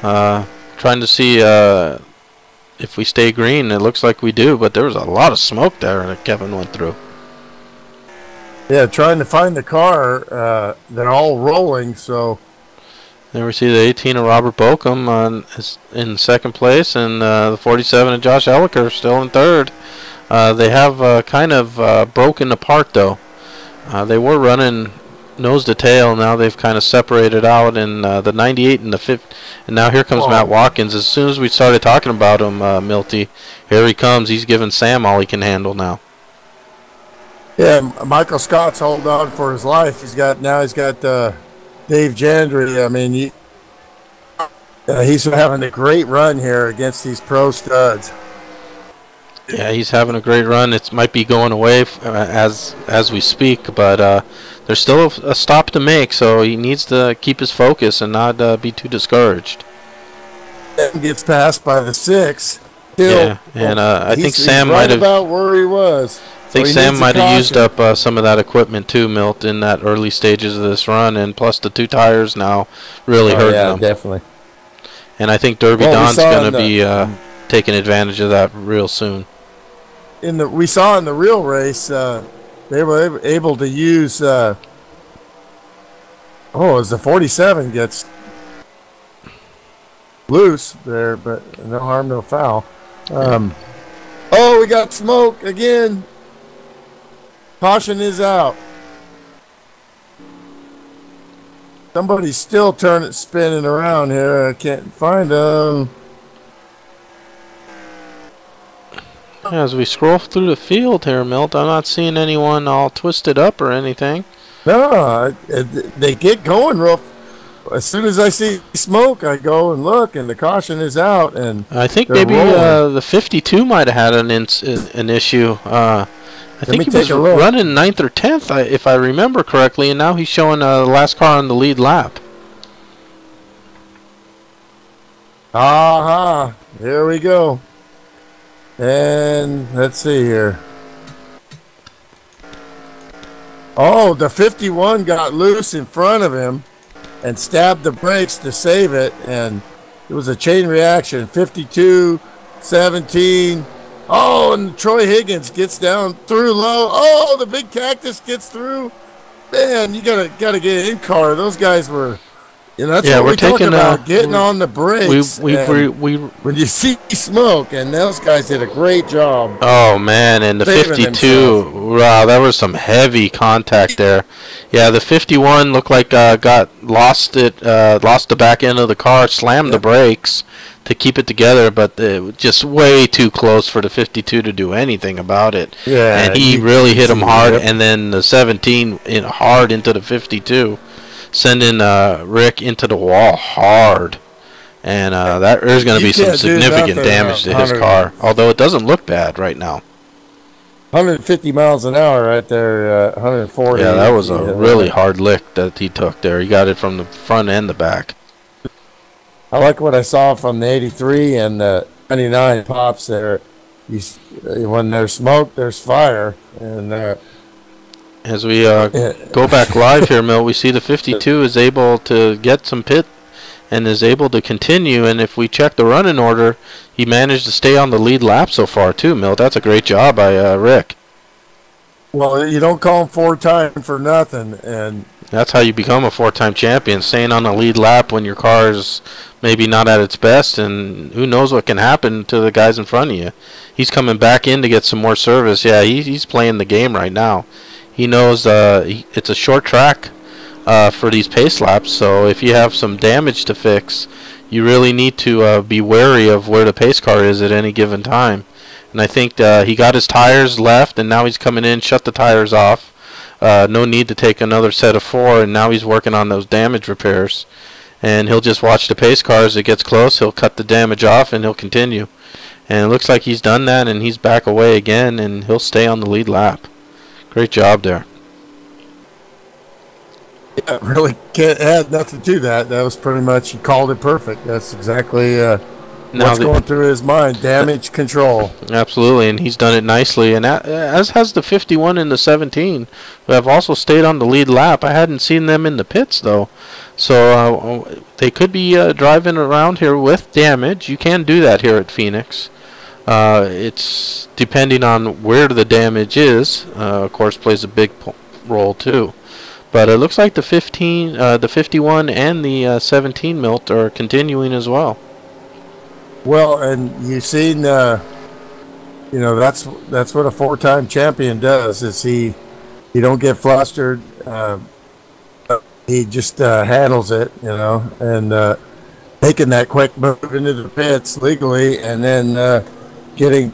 Trying to see if we stay green. It looks like we do, but there was a lot of smoke there that Kevin went through. Yeah, trying to find the car. They're all rolling, so. There we see the 18 of Robert Bokum is in second place, and the 47 of Josh Elliker still in third. They have kind of broken apart, though. They were running nose to tail. Now they've kind of separated out in the 98 and the 50. And now here comes Matt Watkins. As soon as we started talking about him, Milty, here he comes. He's giving Sam all he can handle now. Yeah, Michael Scott's holding on for his life. He's got Dave Jandry. I mean, he's having a great run here against these pro studs. Yeah, he's having a great run. It might be going away as we speak, but there's still a stop to make, so he needs to keep his focus and not be too discouraged. And gets passed by the 6. Yeah, and I think Sam might have about where he was. I think Sam might have used up some of that equipment too, Milt, in that early stages of this run, and plus the 2 tires now really hurting him. Yeah, definitely. And I think Derby Don's going to be taking advantage of that real soon. We saw in the real race, they were able to use. As the 47 gets loose there, but no harm, no foul. We got smoke again. Caution is out. Somebody's still spinning around here. I can't find them. As we scroll through the field here, Milt, I'm not seeing anyone all twisted up or anything. No, they get going real. as soon as I see smoke, I go and look, and the caution is out. And I think they're maybe the 52 might have had an issue. I think he was running 9th or 10th, if I remember correctly, and now he's showing the last car on the lead lap. Aha! Here we go. And let's see here. Oh, the 51 got loose in front of him and stabbed the brakes to save it, and it was a chain reaction. 52, 17. Oh, and Troy Higgins gets down through low. Oh, the big cactus gets through. Man, you gotta get in car. Those guys were. That's what we're talking about, getting on the brakes. When you see smoke, and those guys did a great job. Oh, man, and the 52, wow, that was some heavy contact there. Yeah, the 51 looked like lost the back end of the car, slammed the brakes to keep it together, but it was just way too close for the 52 to do anything about it. Yeah, and he really hit him hard, and then the 17 hard into the 52. Sending Rick into the wall hard, and there's going to be some significant damage to his car, although it doesn't look bad right now. 150 miles an hour right there, 140. Yeah, that was a really hard lick that he took there. He got it from the front and the back. I like what I saw from the 83 and the 99 pops there. When there's smoke, there's fire, and as we go back live here, Milt, we see the 52 is able to get some pit and is able to continue. And if we check the running order, he managed to stay on the lead lap so far, too, Milt. That's a great job by Rick. Well, you don't call him 4-time for nothing. And that's how you become a 4-time champion, staying on the lead lap when your car is maybe not at its best. And who knows what can happen to the guys in front of you. He's coming back in to get some more service. Yeah, he's playing the game right now. He knows it's a short track for these pace laps, so if you have some damage to fix, you really need to be wary of where the pace car is at any given time. And I think he got his tires left, and now he's coming in, shut the tires off. No need to take another set of 4, and now he's working on those damage repairs. And he'll just watch the pace car as it gets close. He'll cut the damage off, and he'll continue. And it looks like he's done that, and he's back away again, and he'll stay on the lead lap. Great job there. Yeah, really can't add nothing to that. That was pretty much, he called it perfect. That's exactly what's going through his mind. Damage control. Absolutely, and he's done it nicely. And as has the 51 and the 17, who have also stayed on the lead lap. I hadn't seen them in the pits, though. So they could be driving around here with damage. You can do that here at Phoenix. It's depending on where the damage is, of course, plays a big role too. But it looks like the 51 and the 17 Milt are continuing as well. Well, and you've seen, that's what a 4-time champion does. Is he don't get flustered. He just handles it, and taking that quick move into the pits legally, and then getting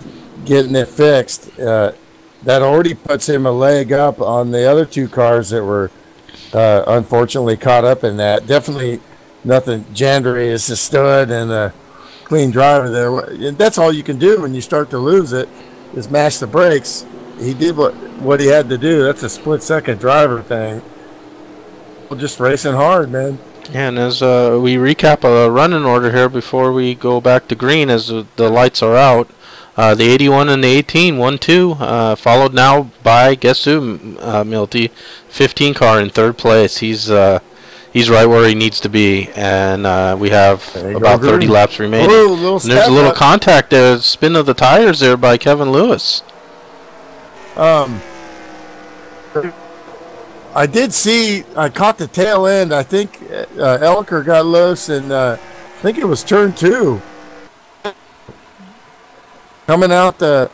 it fixed. That already puts him a leg up on the other 2 cars that were unfortunately caught up in that. Definitely nothing. Jandry is a stud and a clean driver there. And that's all you can do when you start to lose it, is mash the brakes. He did what he had to do. That's a split-second driver thing. We're just racing hard, man. And as we recap a running order here before we go back to green, as the lights are out, the 81 and the 18, 1-2, followed now by, guess who, Milty? 15 car in 3rd place. He's right where he needs to be, and we have about 30 laps remaining. And there's a little contact there, spin of the tires there by Kevin Lewis. I did see, I caught the tail end. I think Elker got loose, and I think it was turn 2. Coming out of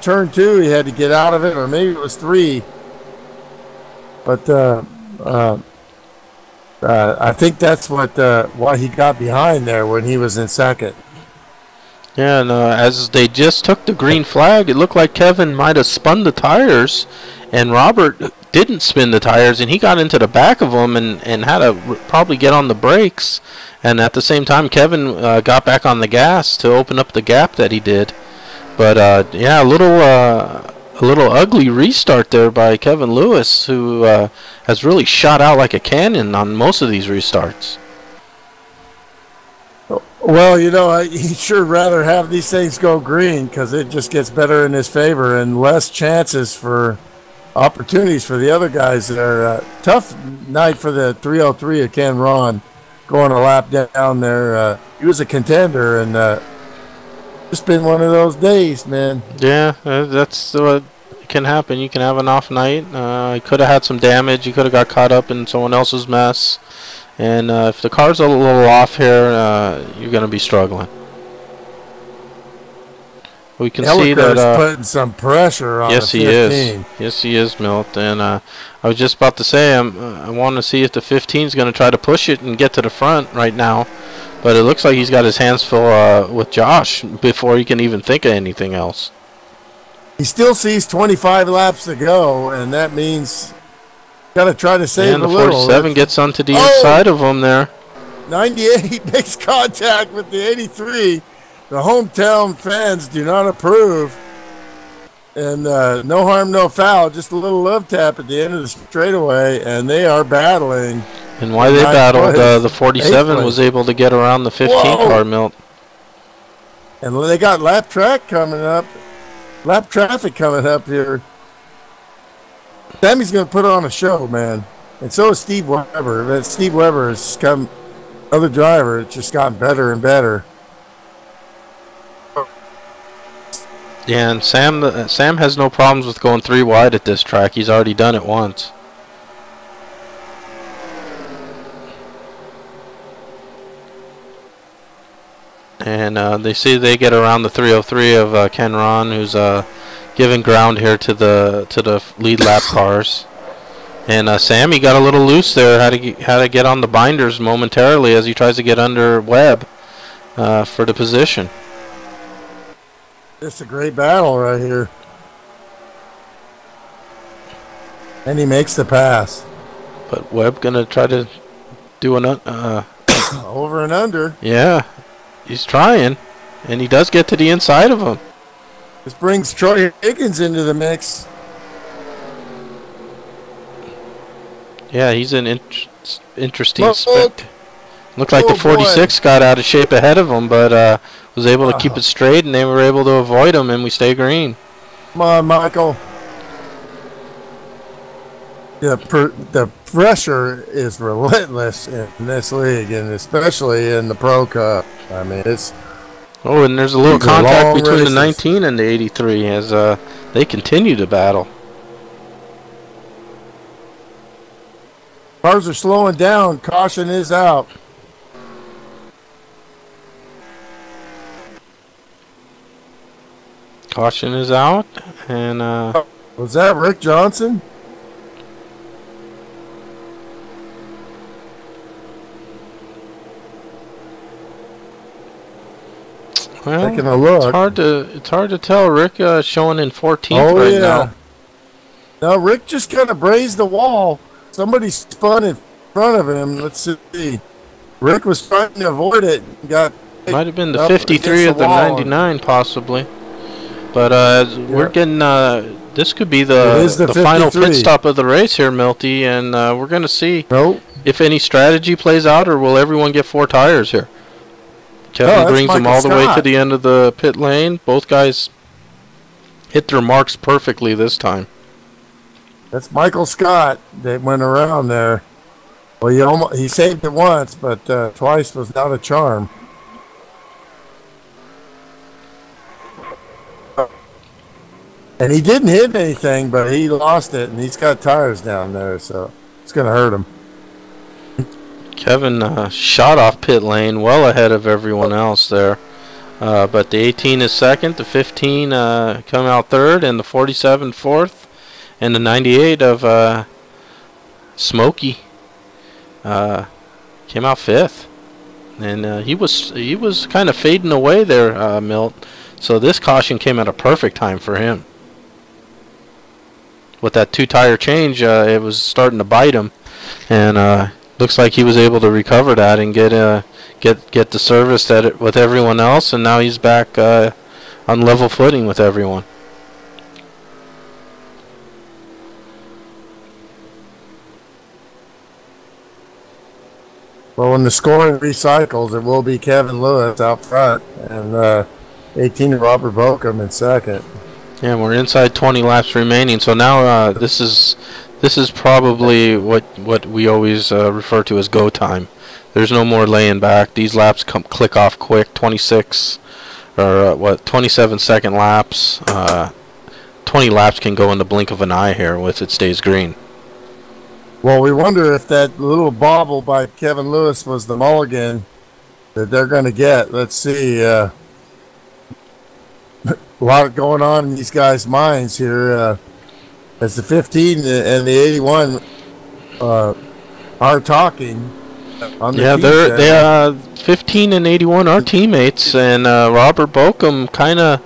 turn 2, he had to get out of it, or maybe it was 3. But I think that's why he got behind there when he was in 2nd. Yeah, and as they just took the green flag, it looked like Kevin might have spun the tires, and Robert didn't spin the tires, and he got into the back of them and had to probably get on the brakes. And at the same time, Kevin got back on the gas to open up the gap that he did. But yeah, a little ugly restart there by Kevin Lewis, who has really shot out like a cannon on most of these restarts. Well, you know, he'd sure rather have these things go green because it just gets better in his favor and less chances for opportunities for the other guys there. Tough night for the 303 of Ken Ron going a lap down there. He was a contender, and just been one of those days, man. Yeah, that's what can happen. You can have an off night. He could have had some damage. He could have got caught up in someone else's mess. And if the car's a little off here, you're going to be struggling. We can see that putting some pressure on. Yes, he is. Yes, he is, Milt. And I was just about to say, I want to see if the 15 is going to try to push it and get to the front right now. But it looks like he's got his hands full with Josh before he can even think of anything else. He still sees 25 laps to go, and that means got to try to save a little. And the 47 gets onto the inside of him there. 98 makes contact with the 83. The hometown fans do not approve. And no harm, no foul. Just a little love tap at the end of the straightaway, and they are battling. And why they battled, the 47 was able to get around the 15 car, Milt. And they got lap traffic coming up here. Sammy's going to put on a show, man. And so is Steve Weber. But Steve Weber has come, other driver, it's just gotten better and better. Yeah, and Sam has no problems with going 3 wide at this track. He's already done it once. And they see they get around the 303 of Ken Ron, who's giving ground here to the lead lap cars. And Sammy got a little loose there. Had to get on the binders momentarily as he tries to get under Webb for the position. It's a great battle right here. And he makes the pass. But Webb gonna try to do an over and under. Yeah, he's trying, and he does get to the inside of him. This brings Troy Higgins into the mix. Yeah, he's an interesting spec. Looked like the 46 got out of shape ahead of him, but was able to keep it straight, and they were able to avoid him, and we stay green. Come on, Michael. The pressure is relentless in this league, and especially in the Pro Cup. I mean, it's... Oh, and there's a little contact between the 19 and the 83 as they continue to battle. Cars are slowing down. Caution is out. Caution is out, and was that Rick Johnson? Well, taking a look. It's hard to tell. Rick showing in 14th now. No, Rick just kind of brazed the wall. Somebody spun in front of him. Let's see. Rick was trying to avoid it. Might have been the 53 or the 99, possibly. But we're getting this could be the final pit stop of the race here, Milty, and we're going to see if any strategy plays out, or will everyone get 4 tires here. Kevin brings them all the way to the end of the pit lane. Both guys hit their marks perfectly this time. That's Michael Scott that went around there. Well, he saved it once, but twice was not a charm. And he didn't hit anything, but he lost it, and he's got tires down there, so it's going to hurt him. Kevin shot off pit lane well ahead of everyone else there. But the 18 is second, the 15 come out third, and the 47 fourth, and the 98 of Smokey came out fifth. And he was kind of fading away there, Milt. So this caution came at a perfect time for him. with that 2-tire change, it was starting to bite him, and looks like he was able to recover that and get the service with everyone else, and now he's back on level footing with everyone. Well, when the scoring recycles, it will be Kevin Lewis out front and 18 Robert Bokum in second. Yeah, we're inside 20 laps remaining. So now this is probably what we always refer to as go time. There's no more laying back. These laps click off quick. 26 or 27-second laps. 20 laps can go in the blink of an eye here once it stays green. Well, we wonder if that little bobble by Kevin Lewis was the mulligan that they're going to get. Let's see. A lot going on in these guys' minds here. As the 15 and the 81 are talking on the yeah, they're 15 and 81 are teammates, and Robert Bokum kind of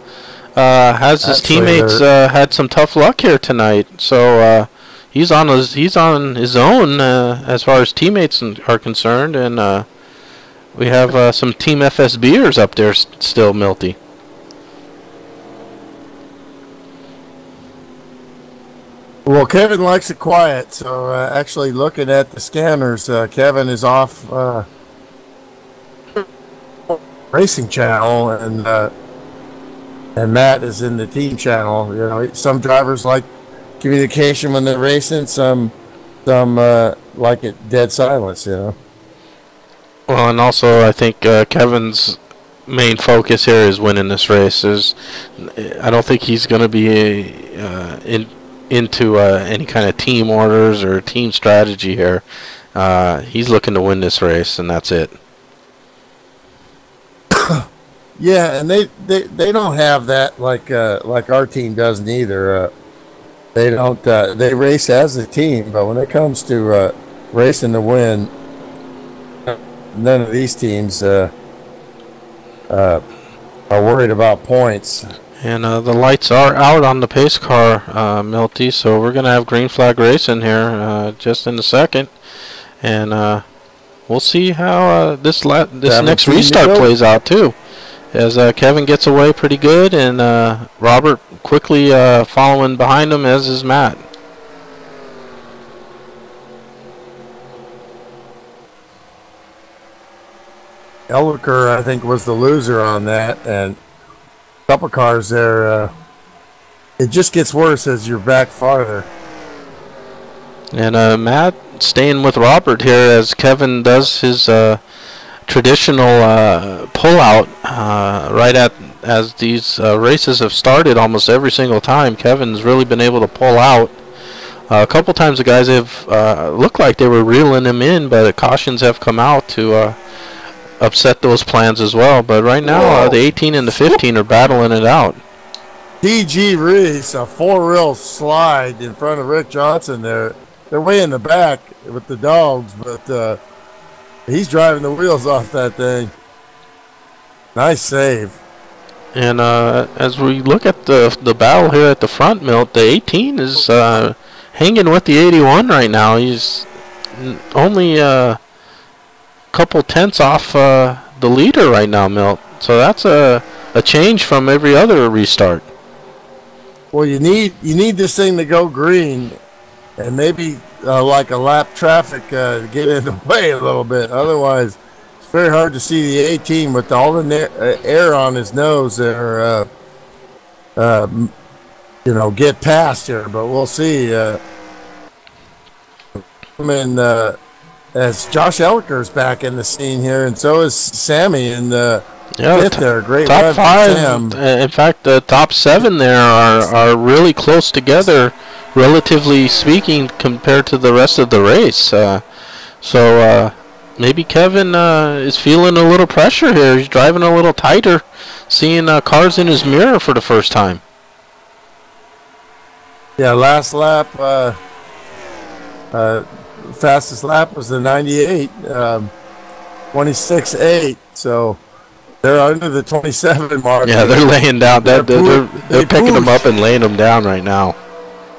has his teammates had some tough luck here tonight. So he's on his own as far as teammates are concerned, and we have some Team FSBers up there still, Milty. Well, Kevin likes it quiet, so actually looking at the scanners, Kevin is off racing channel, and Matt is in the team channel. You know, some drivers like communication when they're racing, some like it dead silence, you know. Well, and also I think Kevin's main focus here is winning this race. I don't think he's going to be into any kind of team orders or team strategy here. He's looking to win this race, and that's it. Yeah, and they don't have that like our team doesn't either. They don't. They race as a team, but when it comes to racing to win, none of these teams are worried about points. And the lights are out on the pace car, Milty, so we're going to have green flag racing here just in a second. And we'll see how this next restart plays out, too. As Kevin gets away pretty good, and Robert quickly following behind him, as is Matt. Elliker, I think, was the loser on that, and couple cars there. It just gets worse as you're back farther. And Matt staying with Robert here as Kevin does his traditional pull-out right as these races have started almost every single time. Kevin's really been able to pull out. A couple times the guys have looked like they were reeling him in, but cautions have come out to upset those plans as well. But right now, the 18 and the 15 are battling it out. DG Reese, a 4-wheel slide in front of Rick Johnson there. They're way in the back with the dogs, but he's driving the wheels off that thing. Nice save. And as we look at the battle here at the front, Milt, the 18 is hanging with the 81 right now. He's only couple tenths off the leader right now, Milt. So that's a change from every other restart. Well, you need this thing to go green, and maybe like a lap traffic get in the way a little bit. Otherwise, it's very hard to see the 18 with all the air on his nose there. Get past here, but we'll see. As Josh Elliker's back in the scene here, and so is Sammy in the fifth there. Great top 5. In fact, the top 7 there are really close together, relatively speaking, compared to the rest of the race. So maybe Kevin is feeling a little pressure here. He's driving a little tighter, seeing cars in his mirror for the first time. Yeah, last lap. Fastest lap was the 98, 26.8. So they're under the 27 mark. Yeah, they're laying down. They're picking them up and laying them down right now.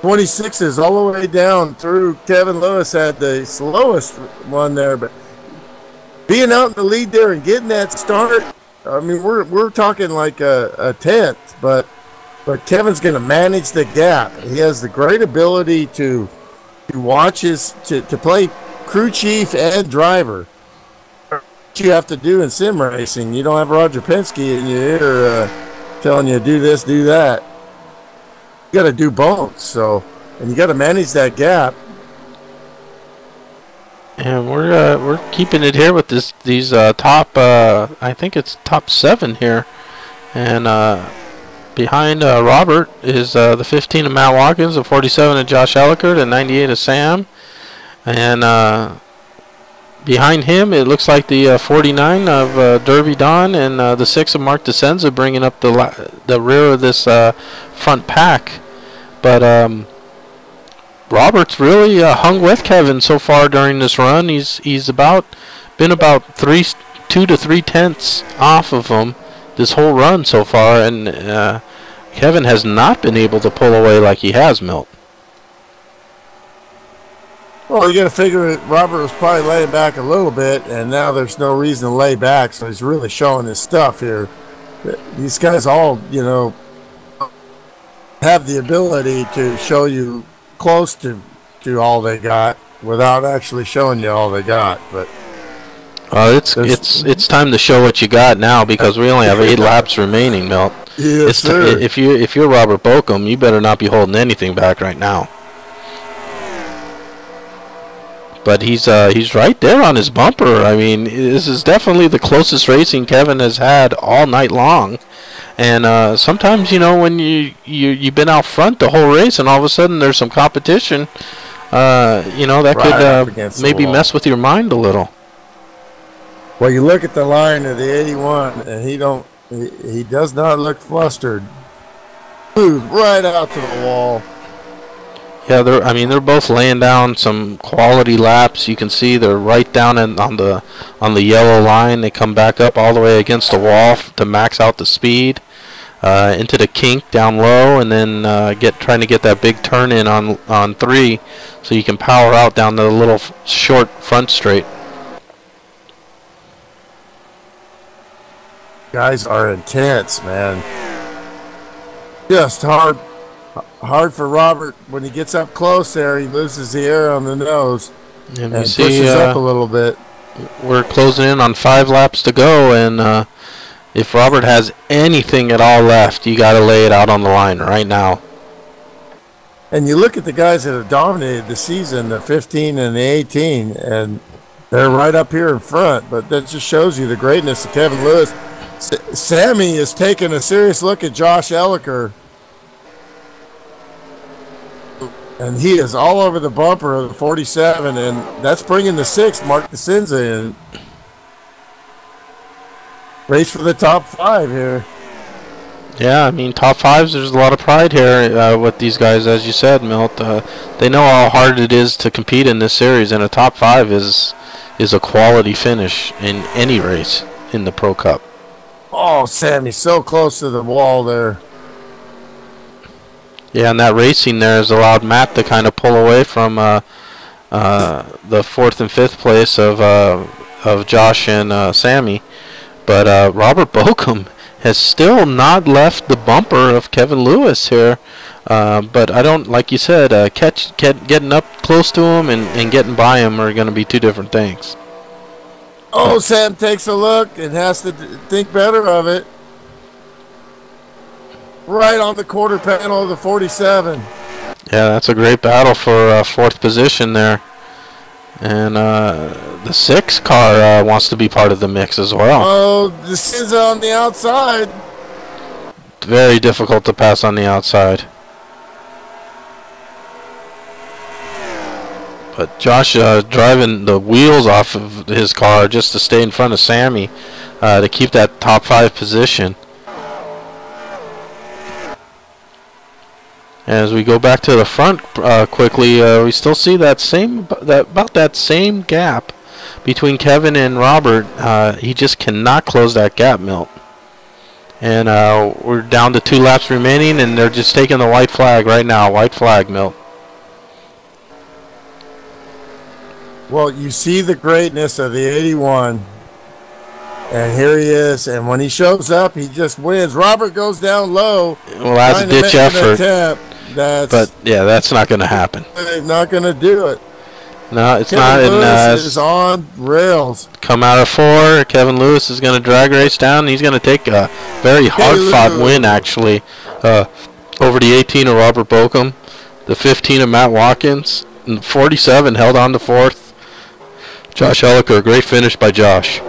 26 is all the way down through. Kevin Lewis had the slowest one there, but being out in the lead there and getting that start, I mean, we're talking like a tenth, but Kevin's going to manage the gap. He has the great ability to watch to play crew chief and driver. What you have to do in sim racing, you don't have Roger Penske in your ear telling you do this, do that. You got to do both. So, and you got to manage that gap. And we're keeping it here with these top. I think it's top 7 here, and behind Robert is the 15 of Matt Watkins, the 47 of Josh Ellickert, and 98 of Sam, and behind him it looks like the 49 of Derby Don and the 6 of Mark DeCenza bringing up the rear of this front pack, but Robert's really hung with Kevin so far during this run. He's been about 2 to 3 tenths off of him this whole run so far, and Kevin has not been able to pull away like he has, Milt. Well, you got to figure Robert was probably laying back a little bit, and now there's no reason to lay back, so he's really showing his stuff here. These guys all, you know, have the ability to show you close to all they got without actually showing you all they got. But it's time to show what you got now, because we only have 8 laps remaining, Milt. Yes, sir. If you're Robert Bochum, you better not be holding anything back right now. But he's right there on his bumper. I mean, this is definitely the closest racing Kevin has had all night long. And sometimes, you know, when you've been out front the whole race and all of a sudden there's some competition, you know, that could maybe mess with your mind a little. Well, you look at the line of the 81, and he does not look flustered. Smooth right out to the wall. Yeah, they're both laying down some quality laps. You can see they're right down on the yellow line. They come back up all the way against the wall to max out the speed into the kink down low, and then trying to get that big turn in on 3, so you can power out down the little short front straight. Guys are intense, man. Just hard for Robert. When he gets up close there, he loses the air on the nose and pushes up a little bit. We're closing in on 5 laps to go, and if Robert has anything at all left, you got to lay it out on the line right now. And you look at the guys that have dominated the season, the 15 and the 18, and they're right up here in front. But that just shows you the greatness of Kevin Lewis. Sammy is taking a serious look at Josh Ellickert, and he is all over the bumper of the 47, and that's bringing the 6, Mark DeCenza, in. Race for the top 5 here. Yeah, I mean, top 5s, there's a lot of pride here with these guys, as you said, Milt. They know how hard it is to compete in this series, and a top 5 is a quality finish in any race in the Pro Cup. Oh, Sammy's so close to the wall there. Yeah, and that racing there has allowed Matt to kind of pull away from the 4th and 5th place of Josh and Sammy. But Robert Bochum has still not left the bumper of Kevin Lewis here. But I don't, like you said, getting up close to him and getting by him are going to be 2 different things. Oh, Sam takes a look and has to think better of it. Right on the quarter panel of the 47. Yeah, that's a great battle for 4th position there. And the 6 car wants to be part of the mix as well. Oh, this is on the outside. Very difficult to pass on the outside. But Josh driving the wheels off of his car just to stay in front of Sammy to keep that top 5 position. As we go back to the front quickly, we still see about that same gap between Kevin and Robert. He just cannot close that gap, Milt. And we're down to 2 laps remaining, and they're just taking the white flag right now. White flag, Milt. Well, you see the greatness of the 81. And here he is. And when he shows up, he just wins. Robert goes down low. Well, that's a ditch effort. But, yeah, that's not going to happen. They're not going to do it. No, it's Kevin not. Lewis is on rails. Come out of 4. Kevin Lewis is going to drag race down. He's going to take a very hard-fought win, actually, over the 18 of Robert Bokum, the 15 of Matt Watkins, and 47 held on to 4th. Josh Elliker, great finish by Josh.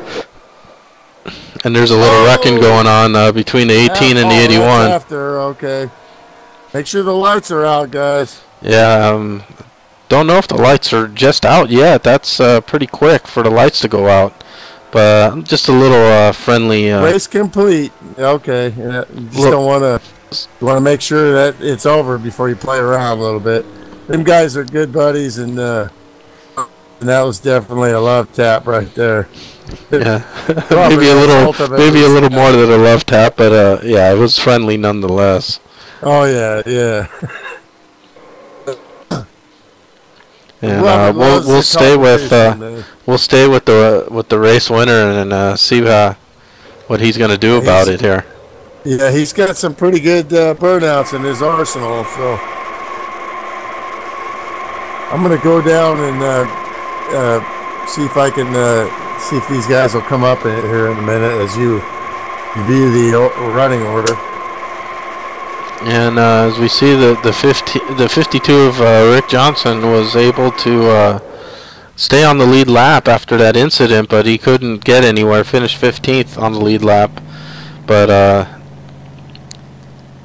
And there's a little wrecking going on between the 18 and the 81. After, okay. Make sure the lights are out, guys. Yeah, don't know if the lights are just out yet. That's pretty quick for the lights to go out. But just a little friendly. Race complete. Okay. Yeah, you just don't want to. You want to make sure that it's over before you play around a little bit. Them guys are good buddies, and that was definitely a love tap right there. Yeah, maybe a little more than a love tap, but yeah, it was friendly nonetheless. Oh yeah. And we'll stay with the race winner and see what he's going to do about it here. Yeah, he's got some pretty good burnouts in his arsenal. So I'm going to go down and see if I can see if these guys will come up here in a minute as you view the running order. And as we see, the 52 of Rick Johnson was able to stay on the lead lap after that incident, but he couldn't get anywhere. Finished 15th on the lead lap. But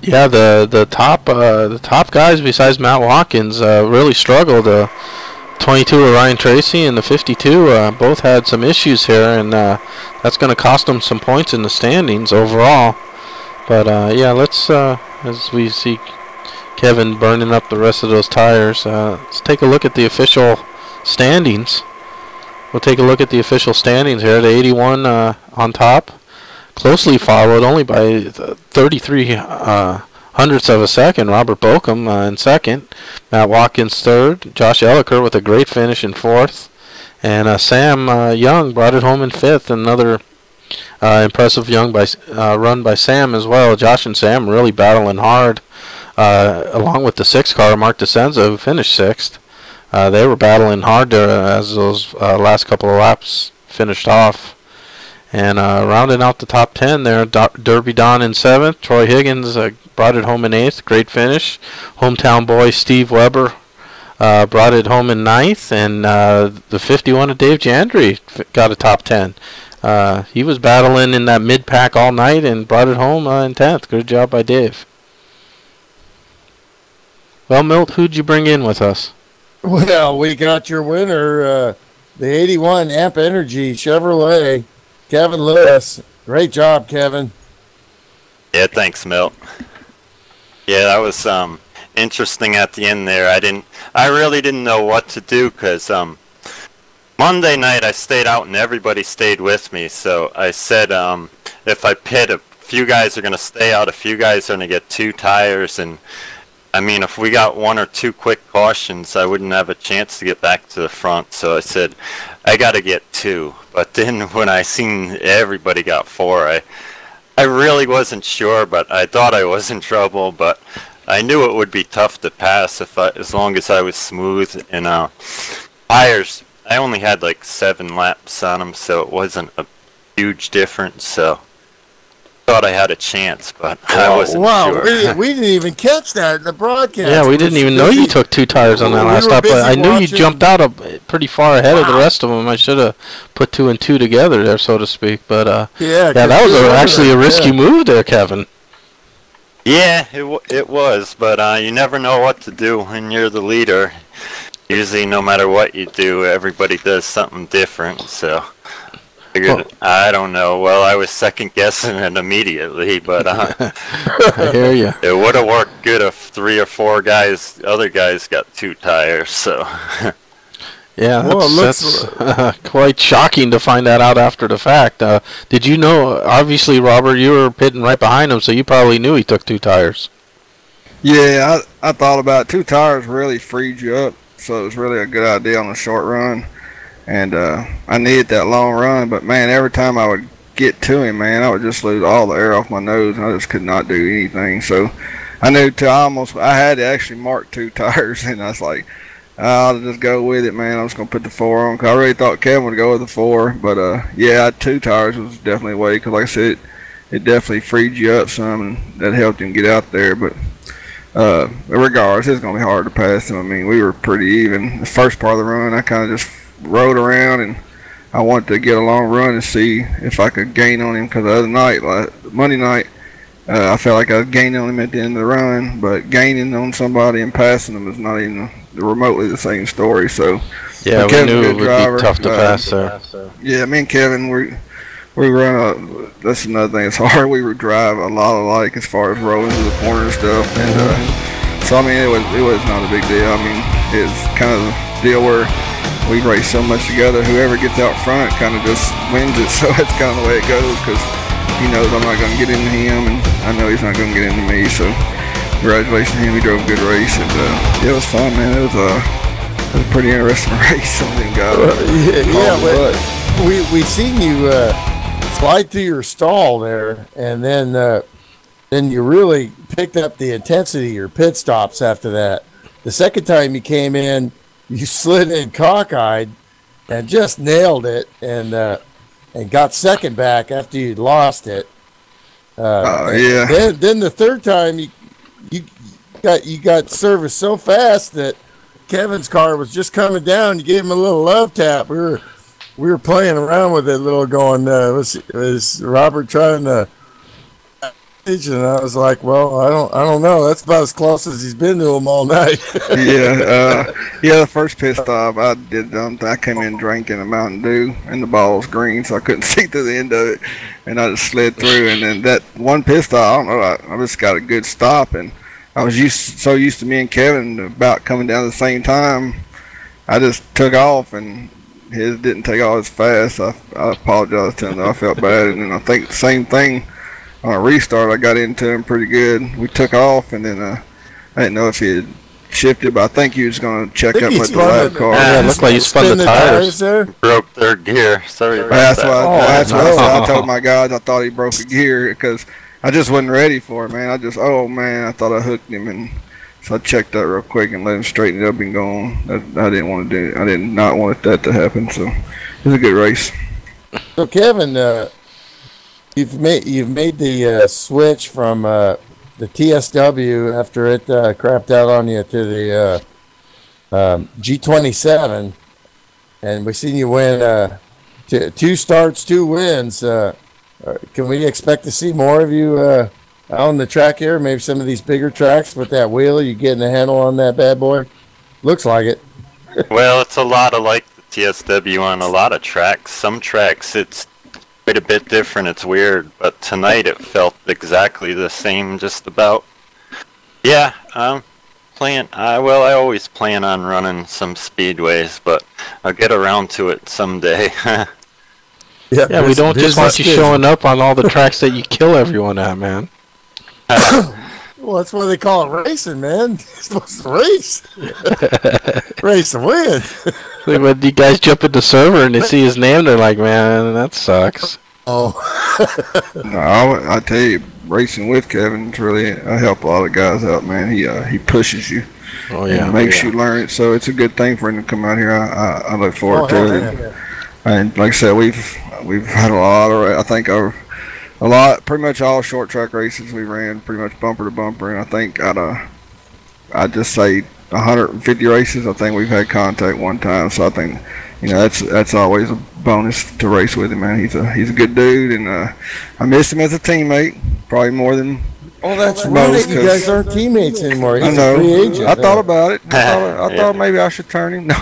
yeah, the top guys besides Matt Watkins really struggled. 22 of Ryan Tracy and the 52 both had some issues here, and that's going to cost them some points in the standings overall. But yeah, let's as we see Kevin burning up the rest of those tires, let's take a look at the official standings. We'll take a look at the official standings here. The 81 on top, closely followed only by 33 hundredths of a second. Robert Bokum in second, Matt Watkins third, Josh Elliker with a great finish in fourth, and Sam Young brought it home in fifth. Another impressive run by Sam as well. Josh and Sam really battling hard, along with the 6 car, Mark DeCenza, who finished 6th. They were battling hard as those last couple of laps finished off. And rounding out the top 10 there, Derby Don in 7th. Troy Higgins brought it home in 8th. Great finish. Hometown boy Steve Weber brought it home in 9th. And the 51 of Dave Jandry got a top 10. He was battling in that mid-pack all night and brought it home in 10th. Good job by Dave. Well, Milt, who'd you bring in with us? Well, we got your winner, the 81 Amp Energy Chevrolet, Kevin Lewis. Great job, Kevin. Yeah, thanks, Milt. Yeah, that was interesting at the end there. I really didn't know what to do because Monday night I stayed out and everybody stayed with me. So I said if I pit, a few guys are going to stay out, a few guys are going to get 2 tires, and I mean, if we got 1 or 2 quick cautions, I wouldn't have a chance to get back to the front. So I said, I got to get 2. But then when I seen everybody got 4, I really wasn't sure, but I thought I was in trouble. But I knew it would be tough to pass as long as I was smooth. And tires, I only had like 7 laps on them, so it wasn't a huge difference. So thought I had a chance, but I wasn't sure. we didn't even catch that in the broadcast. Yeah, we didn't even know you took 2 tires on that last stop. But I knew you jumped out pretty far ahead of the rest of them. I should have put 2 and 2 together there, so to speak. But yeah, that was actually a risky move there, Kevin. Yeah, it was, but you never know what to do when you're the leader. Usually, no matter what you do, everybody does something different. So I don't know. Well, I was second guessing it immediately, but I hear you. It would have worked good if 3 or 4 other guys got 2 tires. So Yeah, Well, that's quite shocking to find that out after the fact. Did you know, obviously, Robert, you were pitting right behind him, so you probably knew he took 2 tires. Yeah, I thought about it. 2 tires really freed you up, so it was really a good idea on a short run. And I needed that long run, but man, every time I would get to him, man, I would just lose all the air off my nose, and I just could not do anything. So I knew I had to actually mark 2 tires, and I was like, I'll just go with it, man. I'm just gonna put the 4 on, 'cause I really thought Kevin would go with the 4, but yeah, 2 tires was definitely a way, 'cause like I said, it definitely freed you up some, and that helped him get out there. But regardless, it's gonna be hard to pass him. I mean, we were pretty even. The first part of the run, I kind of just rode around, and I wanted to get a long run and see if I could gain on him, because the other night, like Monday night, I felt like I was gaining on him at the end of the run, but gaining on somebody and passing them is not even remotely the same story. So yeah, we knew it would be tough to pass there. Yeah, me and Kevin, we run that's another thing. It's hard. We would drive a lot alike as far as rolling to the corner and stuff, and so I mean it was not a big deal. I mean, it's kind of the deal where we race so much together. Whoever gets out front kind of just wins it. So that's kind of the way it goes, because he knows I'm not going to get into him, and I know he's not going to get into me. So congratulations to him. He drove a good race, and yeah, it was fun, man. It was a pretty interesting race. Some of them guys. We seen you slide through your stall there, and then you really picked up the intensity of your pit stops after that. The second time you came in, you slid in cockeyed and just nailed it, and got second back after you'd lost it. Yeah. Then the third time you got serviced so fast that Kevin's car was just coming down. You gave him a little love tap. We were playing around with it, a little going. Was Robert trying to? And I was like, well, I don't know. That's about as close as he's been to him all night. Yeah, the first pit stop I did, I came in drinking a Mountain Dew, and the ball was green, so I couldn't see to the end of it, and I just slid through. And then that one pit stop, I don't know, I just got a good stop, and I was so used to me and Kevin about coming down at the same time, I just took off, and his didn't take off as fast. I apologized to him, though. I felt bad, and then I think the same thing. On a restart, I got into him pretty good. We took off, and then I didn't know if he had shifted, but I think he was going to check up with the lab car. Yeah, it looked like you spun the tires. Broke their gear. Sorry about that's that. That's what I told my guys. I thought he broke a gear, because I just wasn't ready for it, man. I thought I hooked him, and so I checked that real quick and let him straighten it up and go on. I didn't want to do. I did not want that to happen. So it was a good race. So Kevin, you've made the switch from the TSW after it crapped out on you to the G27, and we've seen you win 2 starts, 2 wins. Can we expect to see more of you out on the track here? Maybe some of these bigger tracks with that wheel, you getting a handle on that bad boy? Looks like it. Well, it's a lot of like the TSW on a lot of tracks. Some tracks it's quite a bit different. It's weird, but tonight it felt exactly the same, just about. Yeah, I always plan on running some speedways, but I'll get around to it someday. Yeah, we don't just want you showing up on all the tracks that you kill everyone at, man. Well, that's why they call it racing, man. You're supposed to race. Race to win. Like when you guys jump in the server and they see his name, they're like, man, that sucks. Oh. No, I tell you, racing with Kevin is really, I help a lot of guys out, man. He pushes you. Oh, yeah. And makes you learn it. So it's a good thing for him to come out here. I look forward to it. Yeah. And like I said, we've had a lot of, I think pretty much all short track races we ran pretty much bumper to bumper, and I think I'd just say 150 races, I think we've had contact one time. So I think, that's always a bonus to race with him, man. He's a good dude, and I miss him as a teammate probably more than. Oh, that's right. You guys aren't teammates anymore. He's a free agent. I thought about it. I thought maybe I should turn him. No,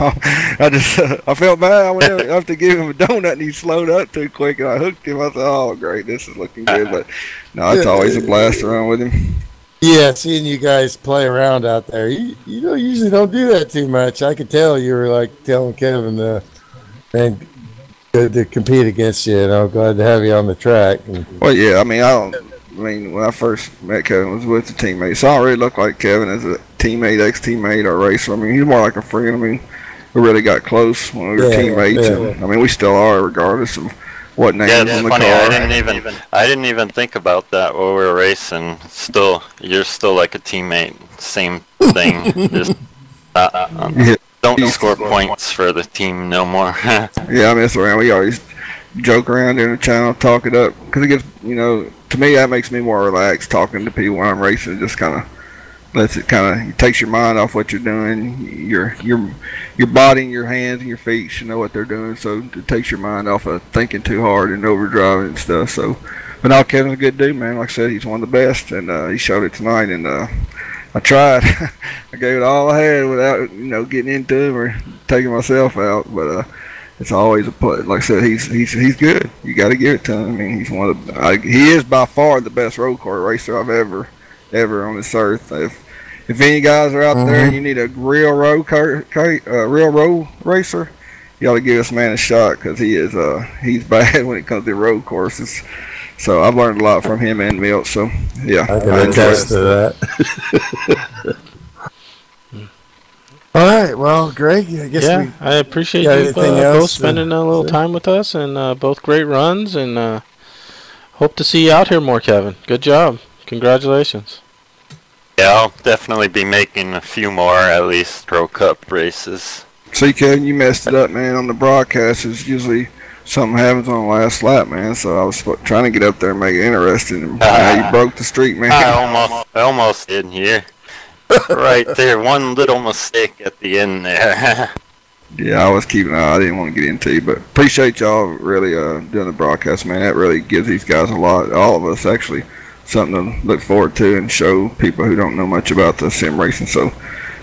I felt bad. I went up to give him a donut, and he slowed up too quick, and I hooked him. I thought, oh, great, this is looking good. But no, it's always a blast around with him. Yeah, seeing you guys play around out there, you don't usually don't do that too much. I could tell you were like telling Kevin, man, good to compete against you. Glad to have you on the track. Well, yeah, I mean, when I first met Kevin, I was with a teammate, so I don't really look like Kevin as a teammate, ex-teammate, or racer. I mean, he's more like a friend. I mean, we really got close when we were teammates, and I mean, we still are, regardless of what names on the funny, car. I didn't even think about that while we were racing. You're still like a teammate. Same thing. Just don't score points for the team no more. Yeah, I mean, that's around. We always joke around in the channel, talk it up, because it gives, to me, that makes me more relaxed talking to people when I'm racing. It just kind of lets it takes your mind off what you're doing. Your body and your hands and your feet should know what they're doing, so it takes your mind off of thinking too hard and overdriving and stuff. So, but now Kevin's a good dude, man. Like I said, he's one of the best, and he showed it tonight. And I tried, I gave it all I had without getting into him or taking myself out. But it's always a play. Like I said, he's good. You got to give it to him. I mean, he's one of he is by far the best road car racer I've ever on this earth. If any guys are out there and you need a real road racer, you got to give this man a shot, because he's bad when it comes to road courses. So I've learned a lot from him and Milt. So yeah, I can attest to that. All right, well, Greg, I guess I appreciate you both spending a little time with us, and both great runs, and hope to see you out here more, Kevin. Good job. Congratulations. Yeah, I'll definitely be making a few more, at least, Pro Cup races. See, Kevin, you messed it up, man. On the broadcast, it's usually something happens on the last lap, man. So I was trying to get up there and make it interesting. And you broke the streak, man. I almost did here. Right there, one little mistake at the end there. Yeah, I was keeping an eye. I didn't want to get into it, but appreciate y'all really doing the broadcast, man. That really gives these guys a lot, all of us actually, something to look forward to and show people who don't know much about the sim racing. So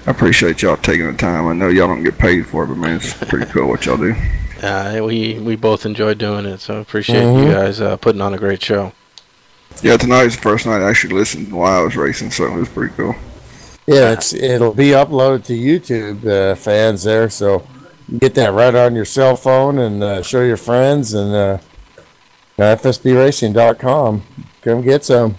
I appreciate y'all taking the time. I know y'all don't get paid for it, but man, it's pretty cool what y'all do. We both enjoy doing it, so appreciate you guys putting on a great show. Yeah, tonight was the first night I actually listened while I was racing, so it was pretty cool. Yeah, it'll be uploaded to YouTube, fans there, so you get that right on your cell phone and show your friends, and FSBRacing.com. Come get some.